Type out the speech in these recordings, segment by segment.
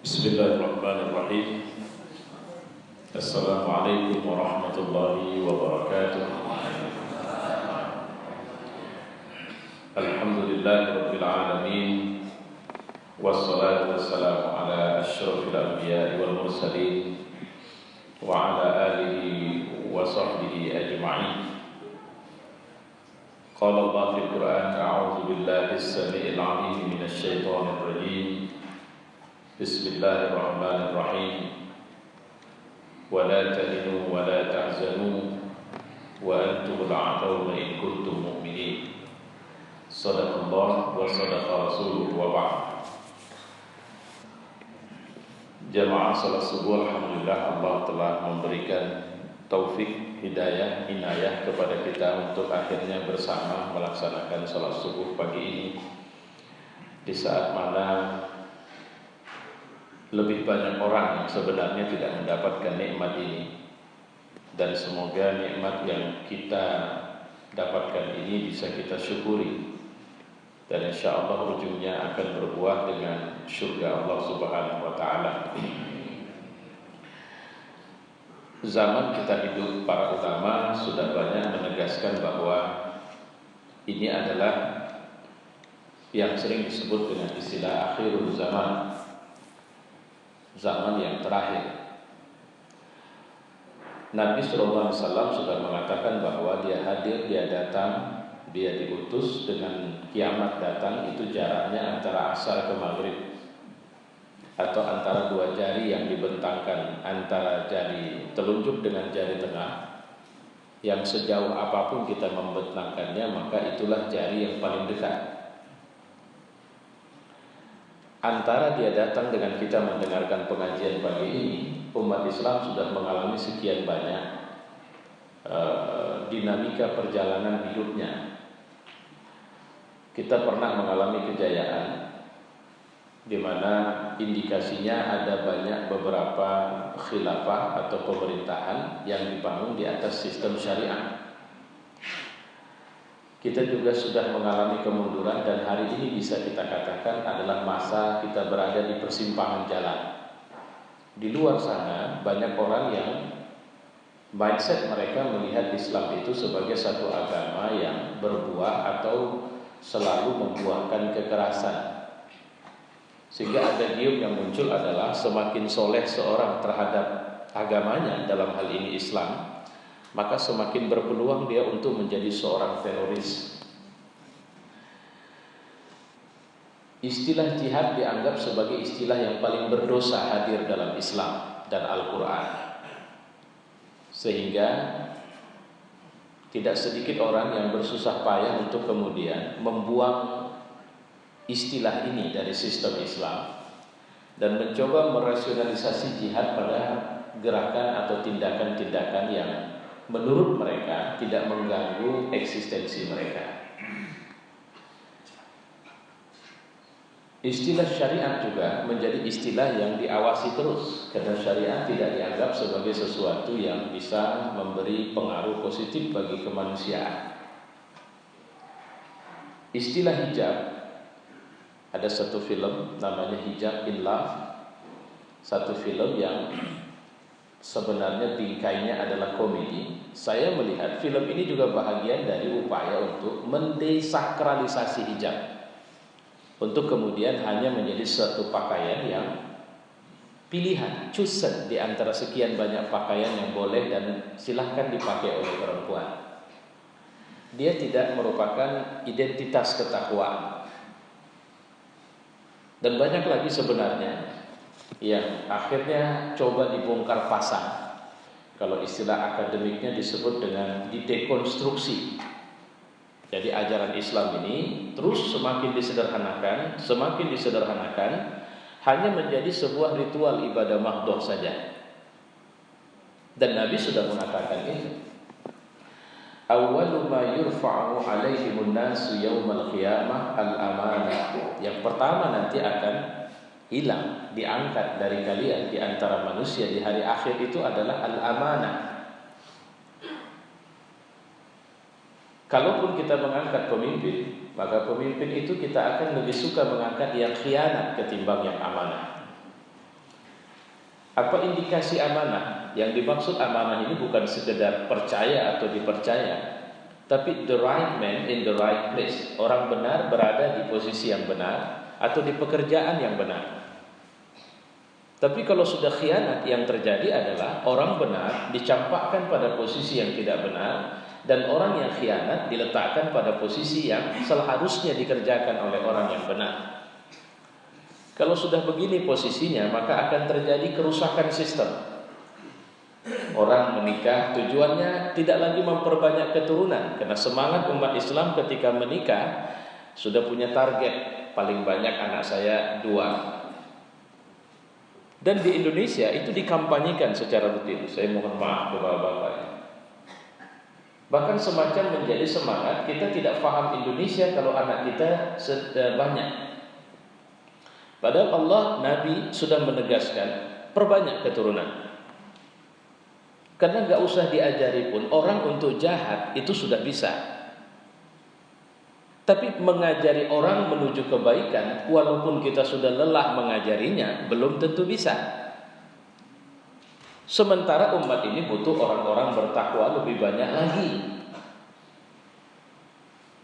Bismillahirrahmanirrahim. Assalamualaikum warahmatullahi wabarakatuh. Alhamdulillahirabbil alamin. Wassalatu wassalamu ala asyrafil anbiya'i wal mursalin wa ala alihi wa sahbihi ajma'in. Qala Allah fil Qur'an, a'udzu billahi as-sami'il 'alim minasy syaithanir rajim. Bismillahirrahmanirrahim. Wa la tahinu wa la tahzanu wa antumul a'launa in kuntum mu'minin. Shadaqallah wa shadaqa rasuluhu wa ba'd. Jamaah salat subuh, alhamdulillah Allah telah memberikan taufik, hidayah, inayah kepada kita untuk akhirnya bersama melaksanakan salat subuh pagi ini di saat mana lebih banyak orang yang sebenarnya tidak mendapatkan nikmat ini, dan semoga nikmat yang kita dapatkan ini bisa kita syukuri, dan insyaallah ujungnya akan berbuah dengan surga Allah Subhanahu wa taala. Zaman kita hidup, para ulama sudah banyak menegaskan bahwa ini adalah yang sering disebut dengan istilah akhirul zaman, zaman yang terakhir. Nabi SAW sudah mengatakan bahwa dia hadir, dia datang, dia diutus dengan kiamat datang. Itu jaraknya antara asar ke maghrib, atau antara dua jari yang dibentangkan, antara jari telunjuk dengan jari tengah, yang sejauh apapun kita membentangkannya, maka itulah jari yang paling dekat. Antara dia datang dengan kita mendengarkan pengajian pagi ini, umat Islam sudah mengalami sekian banyak dinamika perjalanan hidupnya. Kita pernah mengalami kejayaan, di mana indikasinya ada banyak beberapa khilafah atau pemerintahan yang dibangun di atas sistem syariah. Kita juga sudah mengalami kemunduran, dan hari ini bisa kita katakan adalah masa kita berada di persimpangan jalan. Di luar sana banyak orang yang mindset mereka melihat Islam itu sebagai satu agama yang berbuah atau selalu membuahkan kekerasan. Sehingga ada gium yang muncul adalah semakin soleh seorang terhadap agamanya, dalam hal ini Islam, maka semakin berpeluang dia untuk menjadi seorang teroris. Istilah jihad dianggap sebagai istilah yang paling berdosa hadir dalam Islam dan Al-Quran, sehingga tidak sedikit orang yang bersusah payah untuk kemudian membuang istilah ini dari sistem Islam dan mencoba merasionalisasi jihad pada gerakan atau tindakan-tindakan yang menurut mereka tidak mengganggu eksistensi mereka. Istilah syariat juga menjadi istilah yang diawasi terus, karena syariat tidak dianggap sebagai sesuatu yang bisa memberi pengaruh positif bagi kemanusiaan. Istilah hijab, ada satu film namanya Hijab in Love, satu film yang sebenarnya bingkainya adalah komedi. Saya melihat film ini juga bahagian dari upaya untuk mendesakralisasi hijab, untuk kemudian hanya menjadi suatu pakaian yang pilihan, chosen di antara sekian banyak pakaian yang boleh dan silahkan dipakai oleh perempuan. Dia tidak merupakan identitas ketakwaan. Dan banyak lagi sebenarnya yang akhirnya coba dibongkar pasang. Kalau istilah akademiknya disebut dengan didekonstruksi. Jadi ajaran Islam ini terus semakin disederhanakan, hanya menjadi sebuah ritual ibadah mahdhah saja. Dan Nabi sudah mengatakan itu. Awwalu ma yurfa'u 'alaihimun nasu yaumal qiyamah al-amanah. Yang pertama nanti akan hilang, diangkat dari kalian di antara manusia di hari akhir itu adalah al-amanah. Kalaupun kita mengangkat pemimpin, maka pemimpin itu kita akan lebih suka mengangkat yang khianat ketimbang yang amanah. Apa indikasi amanah? Yang dimaksud amanah ini bukan sekedar percaya atau dipercaya, tapi the right man in the right place. Orang benar berada di posisi yang benar atau di pekerjaan yang benar. Tapi kalau sudah khianat, yang terjadi adalah orang benar dicampakkan pada posisi yang tidak benar, dan orang yang khianat diletakkan pada posisi yang seharusnya dikerjakan oleh orang yang benar. Kalau sudah begini posisinya, maka akan terjadi kerusakan sistem. Orang menikah tujuannya tidak lagi memperbanyak keturunan, karena semangat umat Islam ketika menikah sudah punya target, paling banyak anak saya 2. Dan di Indonesia itu dikampanyekan secara rutin. Saya mohon maaf kepada bapak. Bahkan semacam menjadi semangat, kita tidak paham Indonesia kalau anak kita banyak. Padahal Allah, Nabi sudah menegaskan perbanyak keturunan. Karena gak usah diajari pun, orang untuk jahat itu sudah bisa. Tapi mengajari orang menuju kebaikan, walaupun kita sudah lelah mengajarinya, belum tentu bisa. Sementara umat ini butuh orang-orang bertakwa lebih banyak lagi.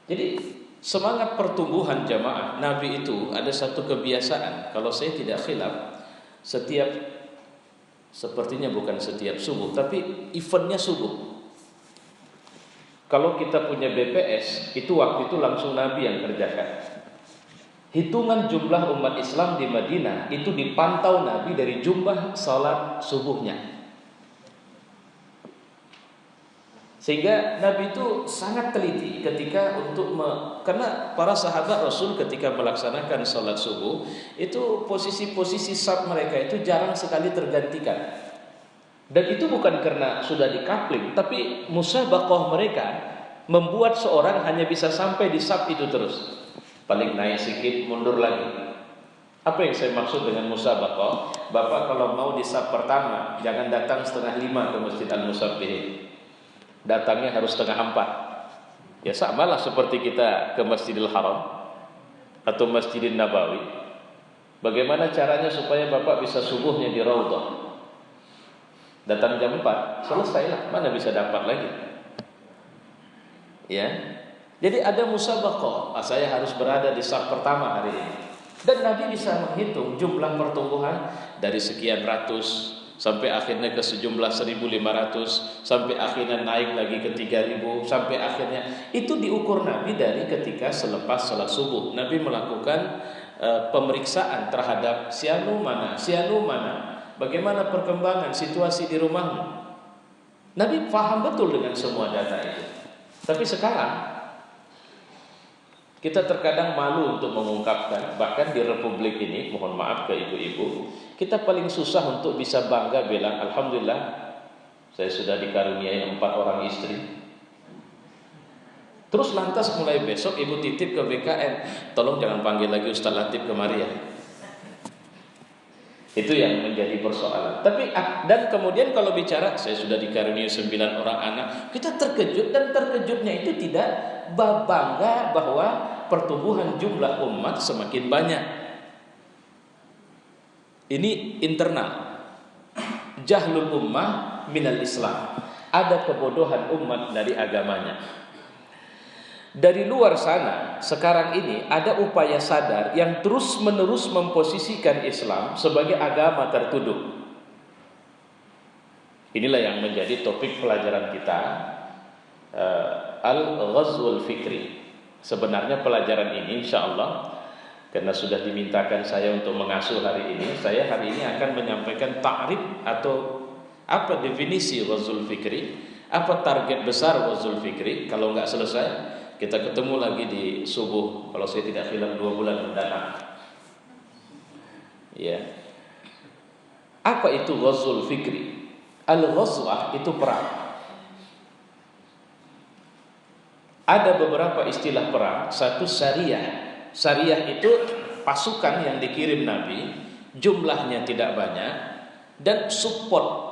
Jadi semangat pertumbuhan jamaah Nabi itu ada satu kebiasaan. Kalau saya tidak khilaf, setiap, sepertinya bukan setiap subuh, tapi eventnya subuh. Kalau kita punya BPS, itu waktu itu langsung Nabi yang kerjakan. Hitungan jumlah umat Islam di Madinah itu dipantau Nabi dari jumlah salat subuhnya. Sehingga Nabi itu sangat teliti ketika karena para sahabat Rasul ketika melaksanakan salat subuh itu posisi-posisi saf mereka itu jarang sekali tergantikan. Dan itu bukan karena sudah dikapling, tapi musabaqah mereka membuat seorang hanya bisa sampai di saf itu terus. Paling naik sedikit, mundur lagi. Apa yang saya maksud dengan musabaqah? Bapak kalau mau di saf pertama, jangan datang 4:30 ke Masjid Al-Musabbihin. Datangnya harus 3:30. Ya samalah seperti kita ke Masjidil Haram atau Masjidil Nabawi. Bagaimana caranya supaya Bapak bisa subuhnya di Raudhah? Datang jam 4, selesailah, mana bisa dapat lagi. Ya. Jadi ada musabaqah, saya harus berada di saf pertama hari ini. Dan Nabi bisa menghitung jumlah pertumbuhan dari sekian ratus sampai akhirnya ke sejumlah 1.500, sampai akhirnya naik lagi ke 3.000, sampai akhirnya itu diukur Nabi dari ketika selepas salat subuh. Nabi melakukan pemeriksaan terhadap sianu mana, bagaimana perkembangan situasi di rumahmu. Nabi paham betul dengan semua data itu. Tapi sekarang kita terkadang malu untuk mengungkapkan, bahkan di Republik ini, mohon maaf ke ibu-ibu, kita paling susah untuk bisa bangga bilang, alhamdulillah, saya sudah dikaruniai 4 orang istri. Terus lantas mulai besok ibu titip ke BKN, tolong jangan panggil lagi Ustaz Latif kemari ya. Itu yang menjadi persoalan. Tapi dan kemudian kalau bicara, saya sudah dikaruniai 9 orang anak, kita terkejut, dan terkejutnya itu tidak bangga bahwa pertumbuhan jumlah umat semakin banyak. Ini internal. Jahlul ummah minal Islam. Ada kebodohan umat dari agamanya. Dari luar sana, sekarang ini ada upaya sadar yang terus-menerus memposisikan Islam sebagai agama tertuduh. Inilah yang menjadi topik pelajaran kita, Al-Ghazwul Fikri. Sebenarnya pelajaran ini insyaallah, karena sudah dimintakan saya untuk mengasuh hari ini, saya hari ini akan menyampaikan takrif atau apa definisi Ghazwul Fikri, apa target besar Ghazwul Fikri. Kalau nggak selesai, kita ketemu lagi di subuh, kalau saya tidak khilaf 2 bulan mendatang. Ya. Apa itu Ghazwul Fikri? Al-Ghazwah itu perang. Ada beberapa istilah perang. Satu syariah. Syariah itu pasukan yang dikirim Nabi, jumlahnya tidak banyak, dan support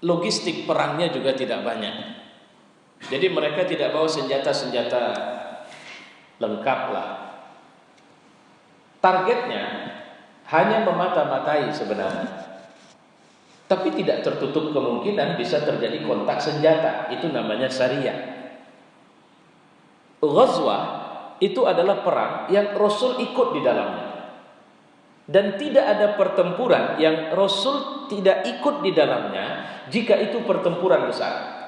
logistik perangnya juga tidak banyak. Jadi mereka tidak bawa senjata-senjata lengkap lah. Targetnya hanya memata-matai sebenarnya. Tapi tidak tertutup kemungkinan bisa terjadi kontak senjata. Itu namanya syariah. Ghazwah itu adalah perang yang Rasul ikut di dalamnya. Dan tidak ada pertempuran yang Rasul tidak ikut di dalamnya jika itu pertempuran besar.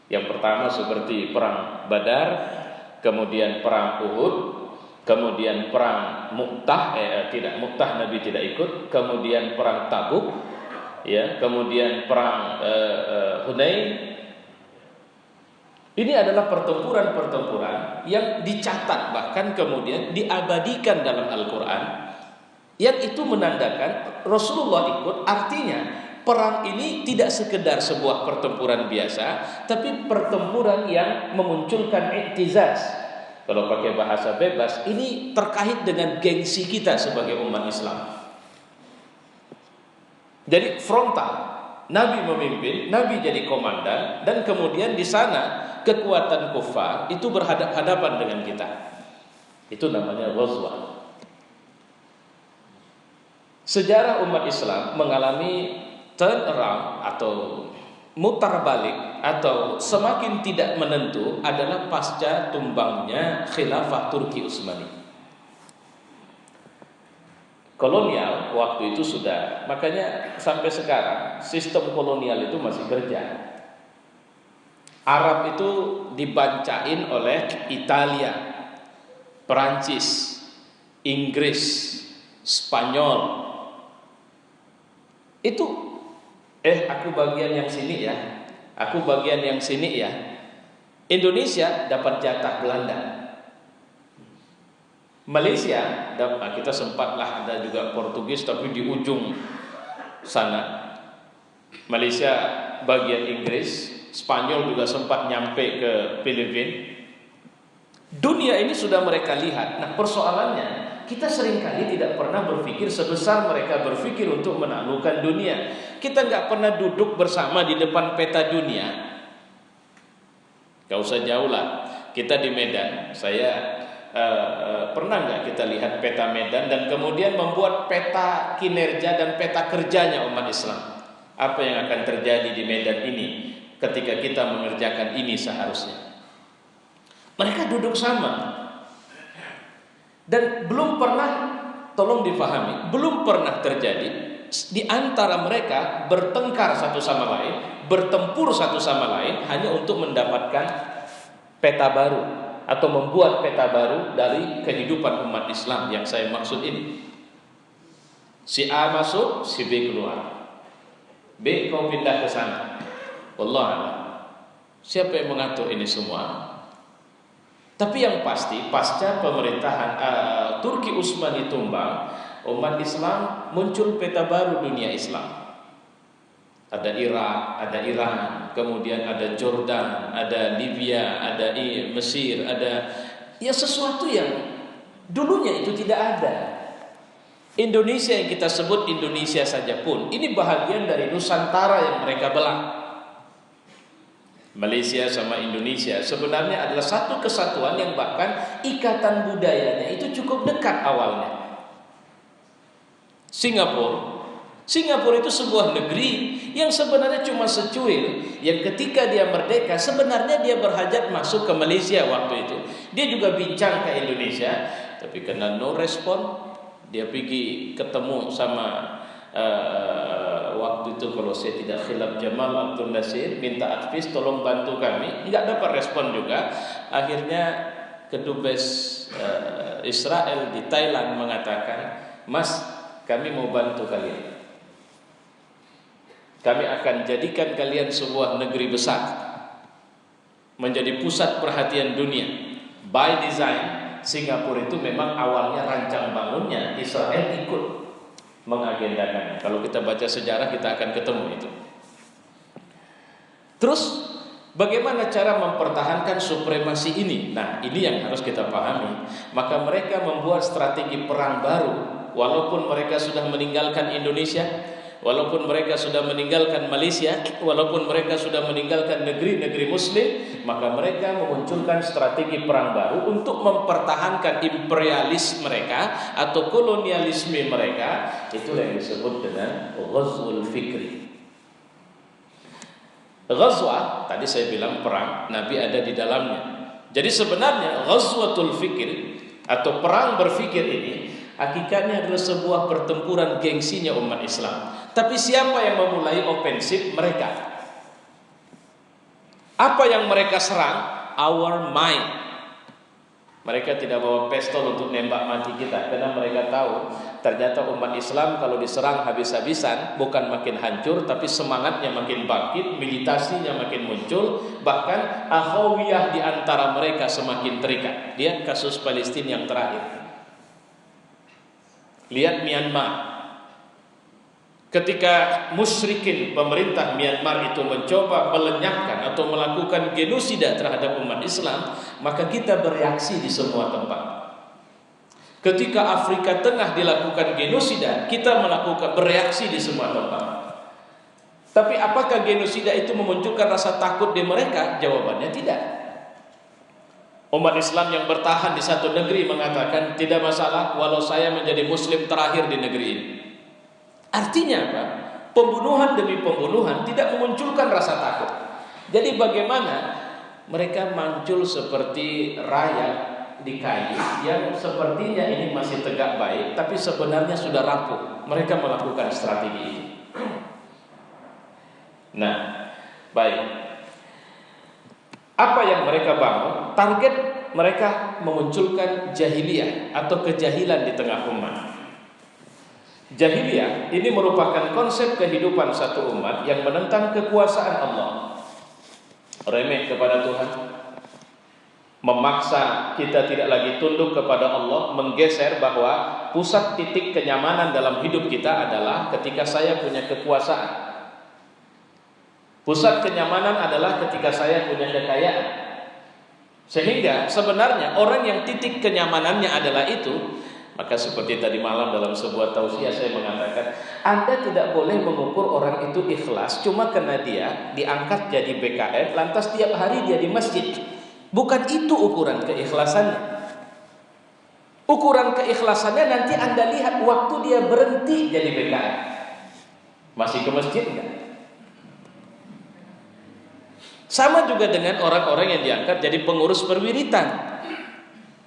Yang pertama seperti perang Badar, kemudian perang Uhud, kemudian perang Mu'tah, Mu'tah Nabi tidak ikut, kemudian perang Tabuk, ya, kemudian perang Hunain. Ini adalah pertempuran-pertempuran yang dicatat bahkan kemudian diabadikan dalam Al-Quran, yang itu menandakan Rasulullah ikut. Artinya perang ini tidak sekedar sebuah pertempuran biasa, tapi pertempuran yang memunculkan i'tizaz. Kalau pakai bahasa bebas, ini terkait dengan gengsi kita sebagai umat Islam. Jadi frontal, Nabi memimpin, Nabi jadi komandan, dan kemudian di sana kekuatan kufar itu berhadapan-hadapan dengan kita. Itu namanya ghazwah. Sejarah umat Islam mengalami turn around atau mutar balik atau semakin tidak menentu adalah pasca tumbangnya khilafah Turki Utsmani. Kolonial waktu itu sudah, makanya sampai sekarang sistem kolonial itu masih kerja. Arab itu dibancain oleh Italia, Perancis, Inggris, Spanyol. Itu aku bagian yang sini ya, aku bagian yang sini ya. Indonesia dapat jatah Belanda. Malaysia dapat, kita sempatlah ada juga Portugis tapi di ujung sana. Malaysia bagian Inggris, Spanyol juga sempat nyampe ke Filipina. Dunia ini sudah mereka lihat. Nah, persoalannya kita seringkali tidak pernah berpikir sebesar mereka berpikir untuk menaklukkan dunia. Kita nggak pernah duduk bersama di depan peta dunia. Gak usah jauh lah. Kita di Medan, saya pernah nggak kita lihat peta Medan dan kemudian membuat peta kinerja dan peta kerjanya umat Islam. Apa yang akan terjadi di Medan ini ketika kita mengerjakan ini seharusnya. Mereka duduk sama. Dan belum pernah, tolong difahami, belum pernah terjadi di antara mereka bertengkar satu sama lain, bertempur satu sama lain hanya untuk mendapatkan peta baru atau membuat peta baru dari kehidupan umat Islam yang saya maksud ini. Si A masuk, si B keluar. B kau pindah ke sana. Wallah a'lam. Siapa yang mengatur ini semua? Tapi yang pasti pasca pemerintahan Turki Utsmani tumbang, umat Islam muncul peta baru dunia Islam. Ada Irak, ada Iran, kemudian ada Jordan, ada Libya, ada Mesir, ada ya sesuatu yang dulunya itu tidak ada. Indonesia yang kita sebut Indonesia saja pun ini bahagian dari Nusantara yang mereka belah. Malaysia sama Indonesia sebenarnya adalah satu kesatuan yang bahkan ikatan budayanya itu cukup dekat awalnya. Singapura itu sebuah negeri yang sebenarnya cuma secuil, yang ketika dia merdeka sebenarnya dia berhajat masuk ke Malaysia waktu itu. Dia juga bincang ke Indonesia, tapi karena no respon, dia pergi ketemu sama waktu itu kalau saya tidak khilaf Jamal Abdul Nasir, minta advis tolong bantu kami, nggak dapat respon juga. Akhirnya kedubes Israel di Thailand mengatakan, Mas, kami mau bantu kalian, kami akan jadikan kalian sebuah negeri besar, menjadi pusat perhatian dunia. By design, Singapura itu memang awalnya rancang bangunnya Israel ikut mengagendakannya. Kalau kita baca sejarah kita akan ketemu itu. Terus bagaimana cara mempertahankan supremasi ini? Nah, ini yang harus kita pahami. Maka mereka membuat strategi perang baru. Walaupun mereka sudah meninggalkan Indonesia, walaupun mereka sudah meninggalkan Malaysia, walaupun mereka sudah meninggalkan negeri-negeri muslim, maka mereka memunculkan strategi perang baru untuk mempertahankan imperialis mereka atau kolonialisme mereka. Itu yang disebut dengan ghazwul fikri. Ghazwah, tadi saya bilang perang, Nabi ada di dalamnya. Jadi sebenarnya ghazwatul fikir atau perang berfikir ini hakikatnya adalah sebuah pertempuran gengsinya umat Islam. Tapi siapa yang memulai ofensif? Mereka. Apa yang mereka serang? Our mind. Mereka tidak bawa pistol untuk nembak mati kita, karena mereka tahu ternyata umat Islam kalau diserang habis-habisan bukan makin hancur, tapi semangatnya makin bangkit, militasinya makin muncul, bahkan akhawiyah di antara mereka semakin terikat. Lihat kasus Palestina yang terakhir. Lihat Myanmar. Ketika musyrikin pemerintah Myanmar itu mencoba melenyapkan atau melakukan genosida terhadap umat Islam, maka kita bereaksi di semua tempat. Ketika Afrika Tengah dilakukan genosida, kita melakukan bereaksi di semua tempat. Tapi apakah genosida itu memunculkan rasa takut di mereka? Jawabannya tidak. Umat Islam yang bertahan di satu negeri mengatakan tidak masalah walau saya menjadi muslim terakhir di negeri ini. Artinya apa? Pembunuhan demi pembunuhan tidak memunculkan rasa takut. Jadi bagaimana mereka muncul seperti rakyat di kayu yang sepertinya ini masih tegak baik, tapi sebenarnya sudah rapuh. Mereka melakukan strategi ini. Nah, baik. Apa yang mereka bangun? Target mereka memunculkan jahiliyah atau kejahilan di tengah umat. Jahiliyah ini merupakan konsep kehidupan satu umat yang menentang kekuasaan Allah, remeh kepada Tuhan, memaksa kita tidak lagi tunduk kepada Allah, menggeser bahwa pusat titik kenyamanan dalam hidup kita adalah ketika saya punya kekuasaan. Pusat kenyamanan adalah ketika saya punya kekayaan. Sehingga sebenarnya orang yang titik kenyamanannya adalah itu, maka seperti tadi malam dalam sebuah tausiah saya mengatakan, Anda tidak boleh mengukur orang itu ikhlas cuma karena dia diangkat jadi BKN lantas tiap hari dia di masjid. Bukan itu ukuran keikhlasannya. Ukuran keikhlasannya nanti Anda lihat waktu dia berhenti jadi BKN. Masih ke masjid enggak? Sama juga dengan orang-orang yang diangkat jadi pengurus perwiritan.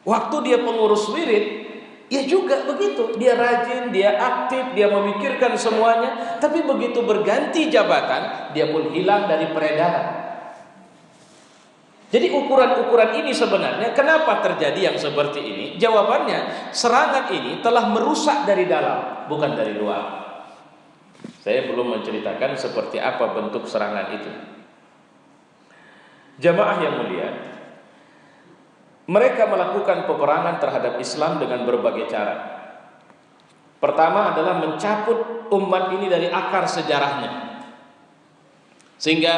Waktu dia pengurus wirid, ya juga begitu, dia rajin, dia aktif, dia memikirkan semuanya. Tapi begitu berganti jabatan, dia pun hilang dari peredaran. Jadi ukuran-ukuran ini sebenarnya kenapa terjadi yang seperti ini? Jawabannya, serangan ini telah merusak dari dalam, bukan dari luar. Saya belum menceritakan seperti apa bentuk serangan itu. Jamaah yang mulia, mereka melakukan peperangan terhadap Islam dengan berbagai cara. Pertama adalah mencabut umat ini dari akar sejarahnya. Sehingga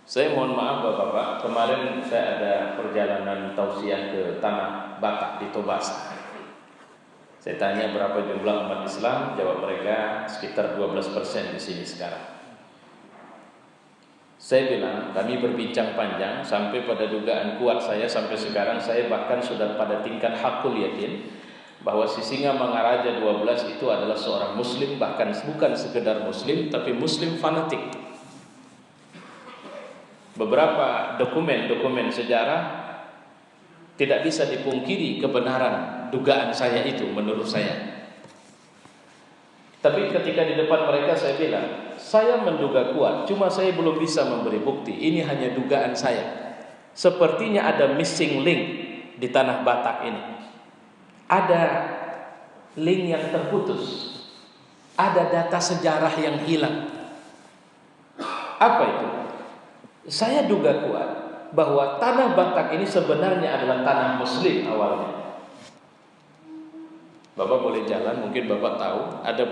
saya mohon maaf Bapak-bapak, kemarin saya ada perjalanan tausiah ke Tanah Batak di Tobasa. Saya tanya berapa jumlah umat Islam, jawab mereka sekitar 12% di sini sekarang. Saya bilang, kami berbincang panjang sampai pada dugaan kuat saya sampai sekarang, saya bahkan sudah pada tingkat hakul yakin bahwa Sisinga Mangaraja 12 itu adalah seorang muslim, bahkan bukan sekedar muslim tapi muslim fanatik. Beberapa dokumen sejarah tidak bisa dipungkiri kebenaran dugaan saya itu menurut saya. Tapi ketika di depan mereka saya bilang, saya menduga kuat, cuma saya belum bisa memberi bukti. Ini hanya dugaan saya. Sepertinya ada missing link di Tanah Batak ini. Ada link yang terputus. Ada data sejarah yang hilang. Apa itu? Saya duga kuat bahwa Tanah Batak ini sebenarnya adalah tanah muslim awalnya. Bapak boleh jalan, mungkin Bapak tahu ada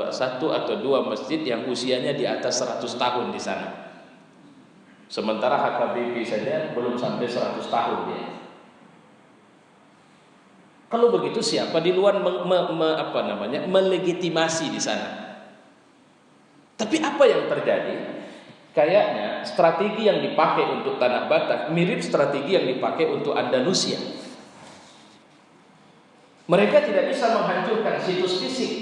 satu atau dua masjid yang usianya di atas 100 tahun di sana. Sementara HKBP saja belum sampai 100 tahun dia. Kalau begitu siapa di luar melegitimasi di sana? Tapi apa yang terjadi? Kayaknya strategi yang dipakai untuk Tanah Batak mirip strategi yang dipakai untuk Andalusia. Mereka tidak bisa menghancurkan situs fisik,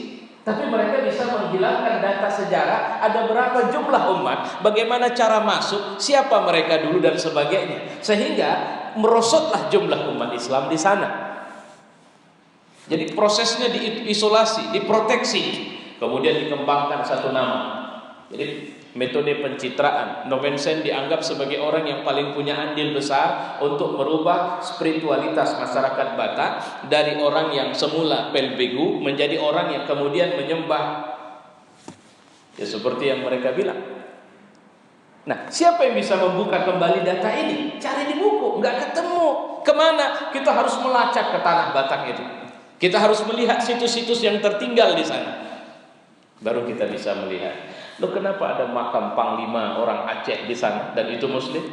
tapi mereka bisa menghilangkan data sejarah, ada berapa jumlah umat, bagaimana cara masuk, siapa mereka dulu dan sebagainya. Sehingga merosotlah jumlah umat Islam di sana. Jadi prosesnya diisolasi, diproteksi, kemudian dikembangkan satu nama. Jadi metode pencitraan. Noven Sen dianggap sebagai orang yang paling punya andil besar untuk merubah spiritualitas masyarakat Batak dari orang yang semula pelbegu menjadi orang yang kemudian menyembah, ya seperti yang mereka bilang. Nah, siapa yang bisa membuka kembali data ini? Cari di buku, nggak ketemu. Kemana? Kita harus melacak ke Tanah Batak itu. Kita harus melihat situs-situs yang tertinggal di sana. Baru kita bisa melihat. Loh, kenapa ada makam Panglima orang Aceh di sana dan itu Muslim?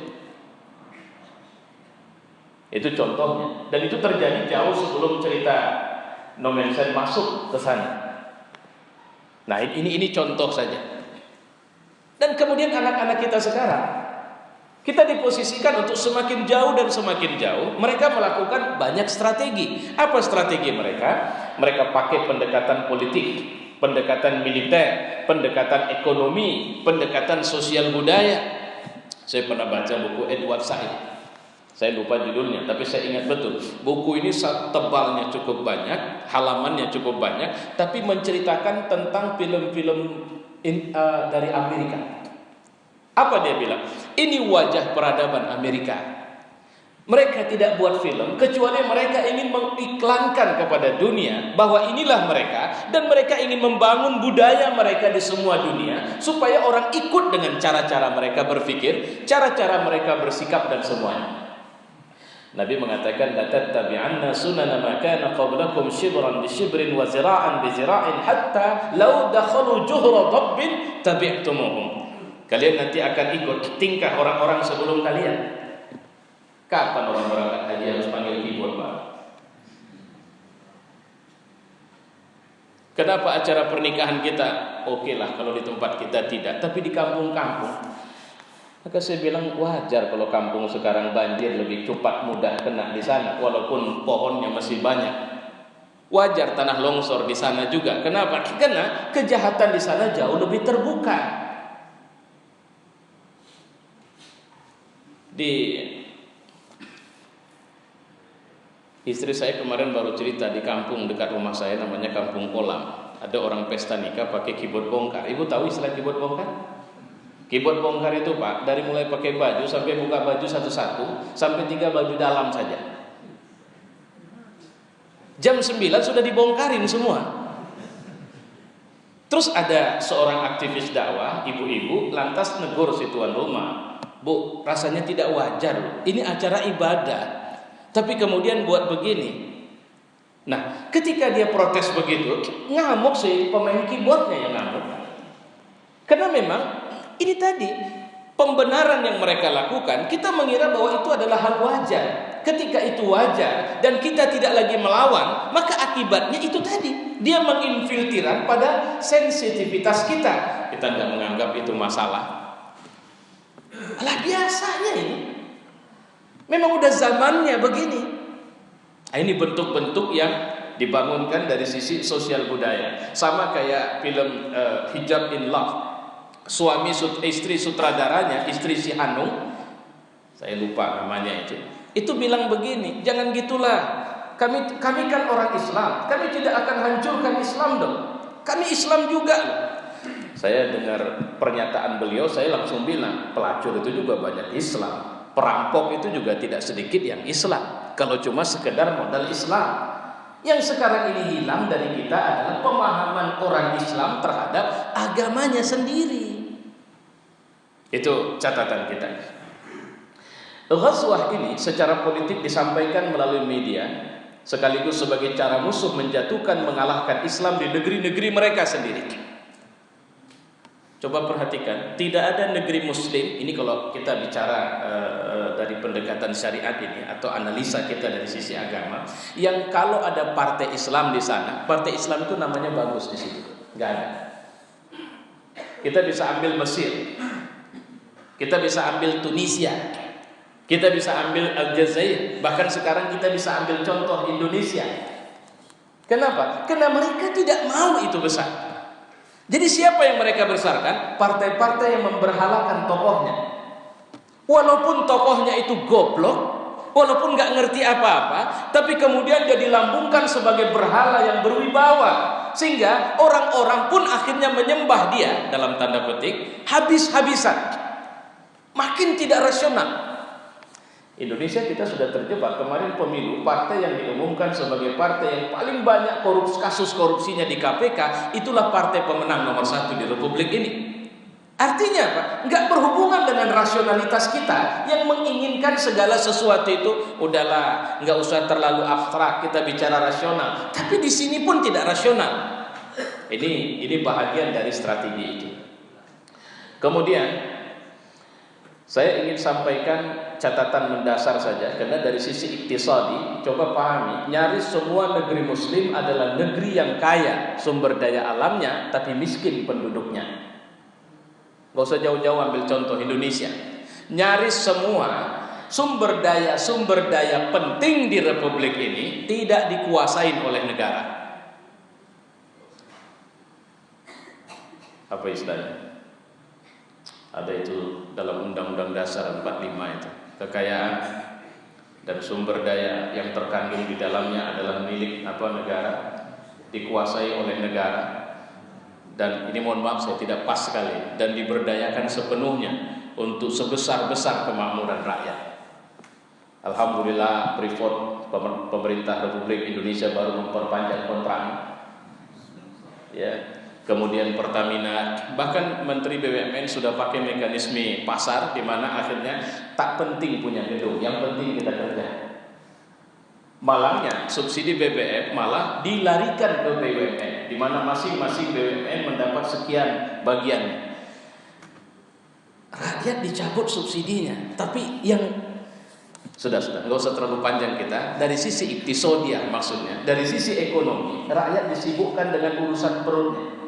Itu contohnya. Dan itu terjadi jauh sebelum cerita Nomen Sen masuk ke sana. Nah, ini contoh saja. Dan kemudian anak-anak kita sekarang, kita diposisikan untuk semakin jauh dan semakin jauh. Mereka melakukan banyak strategi. Apa strategi mereka? Mereka pakai pendekatan politik, pendekatan militer, pendekatan ekonomi, pendekatan sosial budaya. Saya pernah baca buku Edward Said. Saya lupa judulnya, tapi saya ingat betul. Buku ini tebalnya cukup banyak, halamannya cukup banyak, tapi menceritakan tentang film-film dari Amerika. Apa dia bilang? Ini wajah peradaban Amerika. Mereka tidak buat film kecuali mereka ingin mengiklankan kepada dunia bahwa inilah mereka, dan mereka ingin membangun budaya mereka di semua dunia supaya orang ikut dengan cara-cara mereka berpikir, cara-cara mereka bersikap dan semuanya. Nabi mengatakan la tattabi'anna sunana ma kana qablakum shibran bi shibrin wa zira'an bi zira'in hatta law dakhalu juhra dabbin tabi'tumuhum. Kalian nanti akan ikut tingkah orang-orang sebelum kalian. Kapan orang-orang haji harus panggil keyboard, Pak? Kenapa acara pernikahan kita oke lah kalau di tempat kita tidak, tapi di kampung-kampung? Maka saya bilang wajar kalau kampung sekarang banjir lebih cepat mudah kena di sana, walaupun pohonnya masih banyak. Wajar tanah longsor di sana juga. Kenapa? Karena kejahatan di sana jauh lebih terbuka. Istri saya kemarin baru cerita di kampung dekat rumah saya, namanya Kampung Kolam. Ada orang pesta nikah pakai keyboard bongkar. Ibu tahu istilah keyboard bongkar? Keyboard bongkar itu, Pak, dari mulai pakai baju sampai buka baju satu-satu, sampai 3 baju dalam saja. Jam 9 sudah dibongkarin semua. Terus ada seorang aktivis dakwah, ibu-ibu, lantas negur si tuan rumah. Bu, rasanya tidak wajar. Ini acara ibadah. Tapi kemudian buat begini. Nah, ketika dia protes begitu, ngamuk sih pemain keyboardnya yang ngamuk. Karena memang ini tadi pembenaran yang mereka lakukan, kita mengira bahwa itu adalah hal wajar. Ketika itu wajar dan kita tidak lagi melawan, maka akibatnya itu tadi, dia menginfiltran pada sensitivitas kita. Kita tidak menganggap itu masalah. Alah, biasanya ini. Memang udah zamannya begini. Ini bentuk-bentuk yang dibangunkan dari sisi sosial budaya. Sama kayak film Hijab in Love. Suami istri sutradaranya, istri si Hanung, saya lupa namanya itu bilang begini, jangan gitulah. Kami kan orang Islam. Kami tidak akan hancurkan Islam dong. Kami Islam juga. Saya dengar pernyataan beliau, saya langsung bilang, pelacur itu juga banyak Islam. Perampok itu juga tidak sedikit yang Islam. Kalau cuma sekedar modal Islam. Yang sekarang ini hilang dari kita adalah pemahaman orang Islam terhadap agamanya sendiri. Itu catatan kita. Ghazwah ini secara politik disampaikan melalui media, sekaligus sebagai cara musuh menjatuhkan, mengalahkan Islam di negeri-negeri mereka sendiri. Coba perhatikan, tidak ada negeri muslim, ini kalau kita bicara dari pendekatan syariat ini atau analisa kita dari sisi agama, yang kalau ada partai Islam di sana, partai Islam itu namanya bagus di situ. Enggak ada. kita bisa ambil Mesir, kita bisa ambil Tunisia, kita bisa ambil Aljazair, bahkan sekarang kita bisa ambil contoh Indonesia. Kenapa? Karena mereka tidak mau itu besar. Jadi siapa yang mereka besarkan? Partai-partai yang memberhalakan tokohnya. Walaupun tokohnya itu goblok, walaupun nggak ngerti apa-apa, tapi kemudian dia dilambungkan sebagai berhala yang berwibawa, sehingga orang-orang pun akhirnya menyembah dia, dalam tanda petik, habis-habisan. Makin tidak rasional. Indonesia kita sudah terjebak. Kemarin pemilu, partai yang diumumkan sebagai partai yang paling banyak kasus korupsinya di KPK, itulah partai pemenang nomor 1 di Republik ini. Artinya apa? Nggak berhubungan dengan rasionalitas kita yang menginginkan segala sesuatu itu, udahlah, nggak usah terlalu abstrak, kita bicara rasional. Tapi di sini pun tidak rasional. Ini bahagian dari strategi itu. Kemudian saya ingin sampaikan catatan mendasar saja, karena dari sisi iktisadi, coba pahami, nyaris semua negeri muslim adalah negeri yang kaya sumber daya alamnya, tapi miskin penduduknya. Gak usah jauh-jauh ambil contoh Indonesia. Nyaris semua sumber daya penting di Republik ini tidak dikuasain oleh negara. Apa istilahnya? Ada itu dalam Undang-Undang Dasar 45 itu. Kekayaan dan sumber daya yang terkandung di dalamnya adalah milik negara, dikuasai oleh negara. Dan ini mohon maaf saya tidak pas sekali, dan diberdayakan sepenuhnya untuk sebesar-besar kemakmuran rakyat. Alhamdulillah Freeport, pemerintah Republik Indonesia baru memperpanjang kontraknya. Ya. Kemudian Pertamina, bahkan Menteri BUMN sudah pakai mekanisme pasar, di mana akhirnya tak penting punya gedung, yang penting kita kerja. Malahnya subsidi BBM malah dilarikan ke BUMN, di mana masing-masing BUMN mendapat sekian bagiannya. Rakyat dicabut subsidinya, tapi yang sudah, nggak usah terlalu panjang kita. Dari sisi iktisodiah maksudnya, dari sisi ekonomi, rakyat disibukkan dengan urusan perutnya.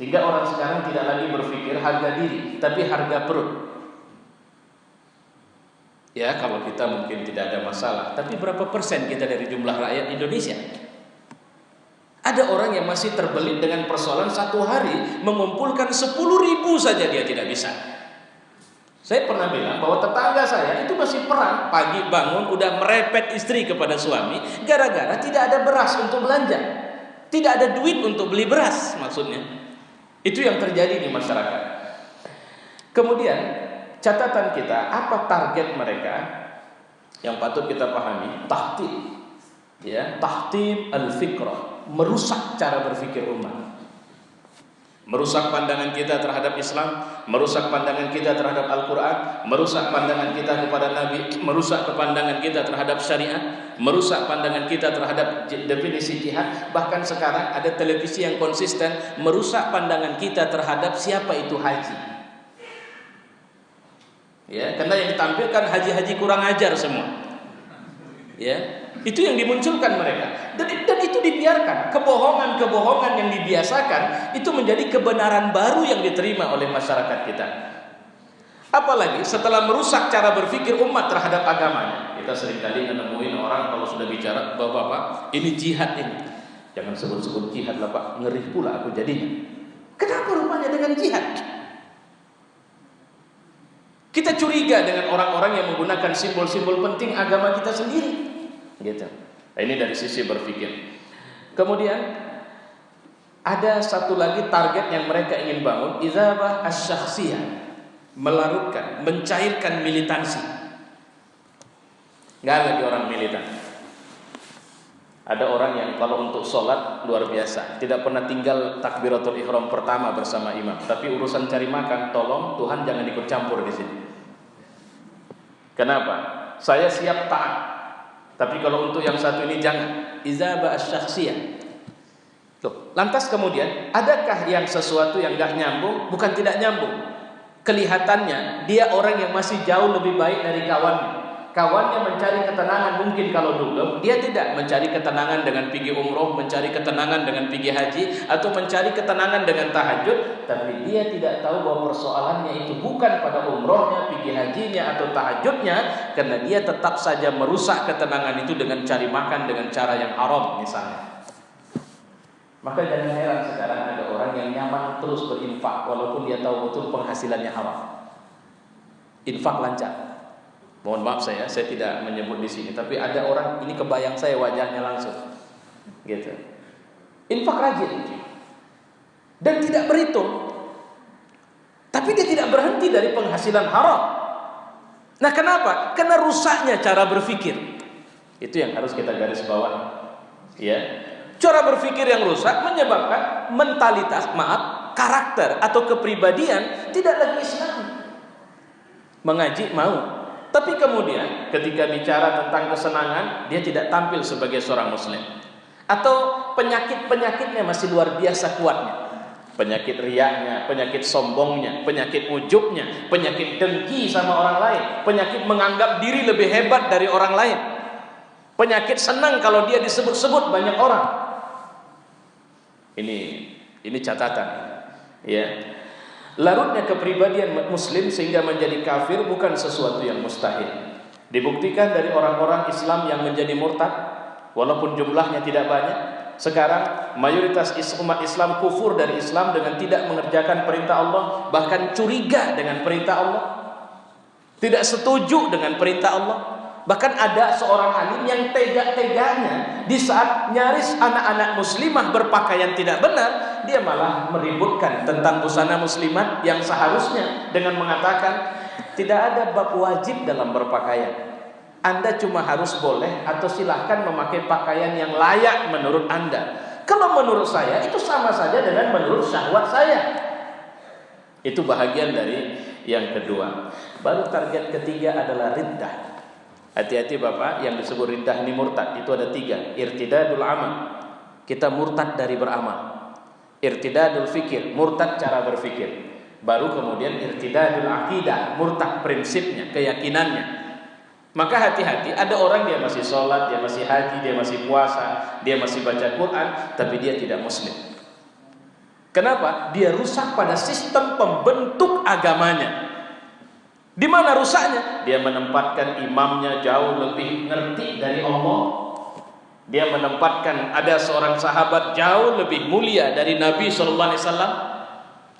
Sehingga orang sekarang tidak lagi berpikir harga diri, tapi harga perut. Ya, kalau kita mungkin tidak ada masalah, tapi berapa persen kita dari jumlah rakyat Indonesia? Ada orang yang masih terbelit dengan persoalan satu hari mengumpulkan 10.000 saja dia tidak bisa. Saya pernah bilang bahwa tetangga saya itu masih perang, pagi bangun udah merepet istri kepada suami gara-gara tidak ada beras untuk belanja, tidak ada duit untuk beli beras maksudnya. Itu yang terjadi di masyarakat. Kemudian catatan kita, apa target mereka yang patut kita pahami? Tahtib, ya, tahtib al-fikrah, merusak cara berpikir umat, merusak pandangan kita terhadap Islam, merusak pandangan kita terhadap Al-Quran, merusak pandangan kita kepada Nabi, merusak pandangan kita terhadap syariat, merusak pandangan kita terhadap definisi jihad. Bahkan sekarang ada televisi yang konsisten merusak pandangan kita terhadap siapa itu haji. Ya, karena yang ditampilkan haji-haji kurang ajar semua. Ya, itu yang dimunculkan mereka. Dan itu dibiarkan. Kebohongan-kebohongan yang dibiasakan itu menjadi kebenaran baru yang diterima oleh masyarakat kita. Apalagi setelah merusak cara berpikir umat terhadap agamanya. Kita seringkali menemuin orang kalau sudah bicara, Bapak, ini jihad ini. Jangan sebut-sebut jihad lah Pak, ngeri pula aku jadinya. Kenapa rupanya dengan jihad? Kita curiga dengan orang-orang yang menggunakan simbol-simbol penting agama kita sendiri. Gitu. Nah, ini dari sisi berpikir. Kemudian ada satu lagi target yang mereka ingin bangun, izabah asy-syakhsiyah. Melarutkan, mencairkan militansi. Nggak lagi orang militan. Ada orang yang kalau untuk sholat luar biasa, tidak pernah tinggal takbiratul ihram pertama bersama imam. Tapi urusan cari makan, tolong Tuhan jangan ikut campur di sini. Kenapa? Saya siap taat, tapi kalau untuk yang satu ini jangan. Izabah asy-syakhsiyah. Loh, lantas kemudian adakah yang sesuatu yang nggak nyambung? Bukan tidak nyambung. Kelihatannya dia orang yang masih jauh lebih baik dari kawannya. Kawannya mencari ketenangan mungkin kalau dugem, dia tidak mencari ketenangan dengan pergi umroh, mencari ketenangan dengan pergi haji, atau mencari ketenangan dengan tahajud. Tapi dia tidak tahu bahwa persoalannya itu bukan pada umrohnya, pergi hajinya, atau tahajudnya, karena dia tetap saja merusak ketenangan itu dengan cari makan dengan cara yang haram misalnya. Maka jangan heran sekarang ada orang yang nyaman terus berinfak walaupun dia tahu betul penghasilannya haram. Infak lancar. Mohon maaf saya tidak menyebut di sini, tapi ada orang ini kebayang saya wajahnya langsung, gitu. Infak rajin dan tidak berhitung, tapi dia tidak berhenti dari penghasilan haram. Nah, kenapa? Karena rusaknya cara berpikir. Itu yang harus kita garis bawahi, ya. Cara berpikir yang rusak menyebabkan mentalitas, karakter atau kepribadian tidak lagi Islam. Mengaji mau, tapi kemudian ketika bicara tentang kesenangan, dia tidak tampil sebagai seorang muslim. Atau penyakit-penyakitnya masih luar biasa kuatnya. Penyakit riaknya, penyakit sombongnya, penyakit ujubnya, penyakit dengki sama orang lain, penyakit menganggap diri lebih hebat dari orang lain, penyakit senang kalau dia disebut-sebut banyak orang. Ini catatan, ya. Larutnya kepribadian muslim sehingga menjadi kafir bukan sesuatu yang mustahil. Dibuktikan dari orang-orang Islam yang menjadi murtad, walaupun jumlahnya tidak banyak. Sekarang mayoritas umat Islam kufur dari Islam dengan tidak mengerjakan perintah Allah, bahkan curiga dengan perintah Allah, tidak setuju dengan perintah Allah. Bahkan ada seorang alim yang tega-teganya di saat nyaris anak-anak muslimah berpakaian tidak benar, dia malah meributkan tentang busana muslimat yang seharusnya dengan mengatakan tidak ada bab wajib dalam berpakaian. Anda cuma harus boleh atau silahkan memakai pakaian yang layak menurut Anda. Kalau menurut saya itu sama saja dengan menurut syahwat saya. Itu bahagian dari yang kedua. Baru target ketiga adalah riddah. Hati-hati Bapak, yang disebut riddah ini murtad itu ada 3. Irtidadul amal, kita murtad dari beramal. Irtidadul fikir, murtad cara berfikir. Baru kemudian irtidadul akidah, murtad prinsipnya, keyakinannya. Maka hati-hati, ada orang dia masih sholat, dia masih haji, dia masih puasa, dia masih baca Quran, tapi dia tidak muslim. Kenapa? Dia rusak pada sistem pembentuk agamanya. Di mana rusaknya? Dia menempatkan imamnya jauh lebih ngerti dari Allah. Dia menempatkan ada seorang sahabat jauh lebih mulia dari Nabi SAW.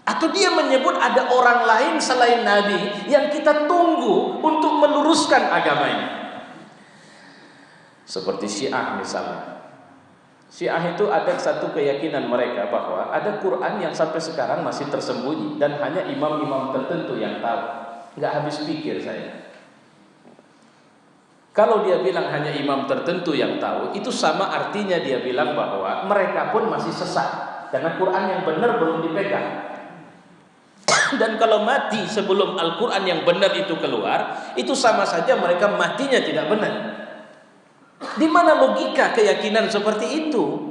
Atau dia menyebut ada orang lain selain Nabi yang kita tunggu untuk meluruskan agama ini. Seperti Syiah misalnya. Syiah itu ada satu keyakinan mereka bahwa ada Quran yang sampai sekarang masih tersembunyi dan hanya imam-imam tertentu yang tahu. Nggak habis pikir saya. Kalau dia bilang hanya imam tertentu yang tahu, itu sama artinya dia bilang bahwa mereka pun masih sesat karena Quran yang benar belum dipegang. Dan kalau mati sebelum Al-Quran yang benar itu keluar, itu sama saja mereka matinya tidak benar. Di mana logika keyakinan seperti itu?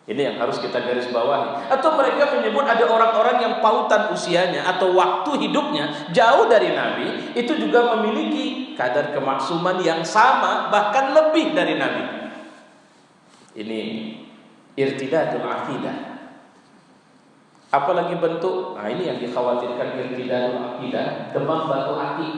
Ini yang harus kita garis bawahi. Atau mereka menyebut ada orang-orang yang pautan usianya atau waktu hidupnya jauh dari Nabi, itu juga memiliki kadar kemaksuman yang sama, bahkan lebih dari Nabi. Ini irtidatul akidah. Apalagi bentuk, nah ini yang dikhawatirkan irtidatul akidah, demam batu aki.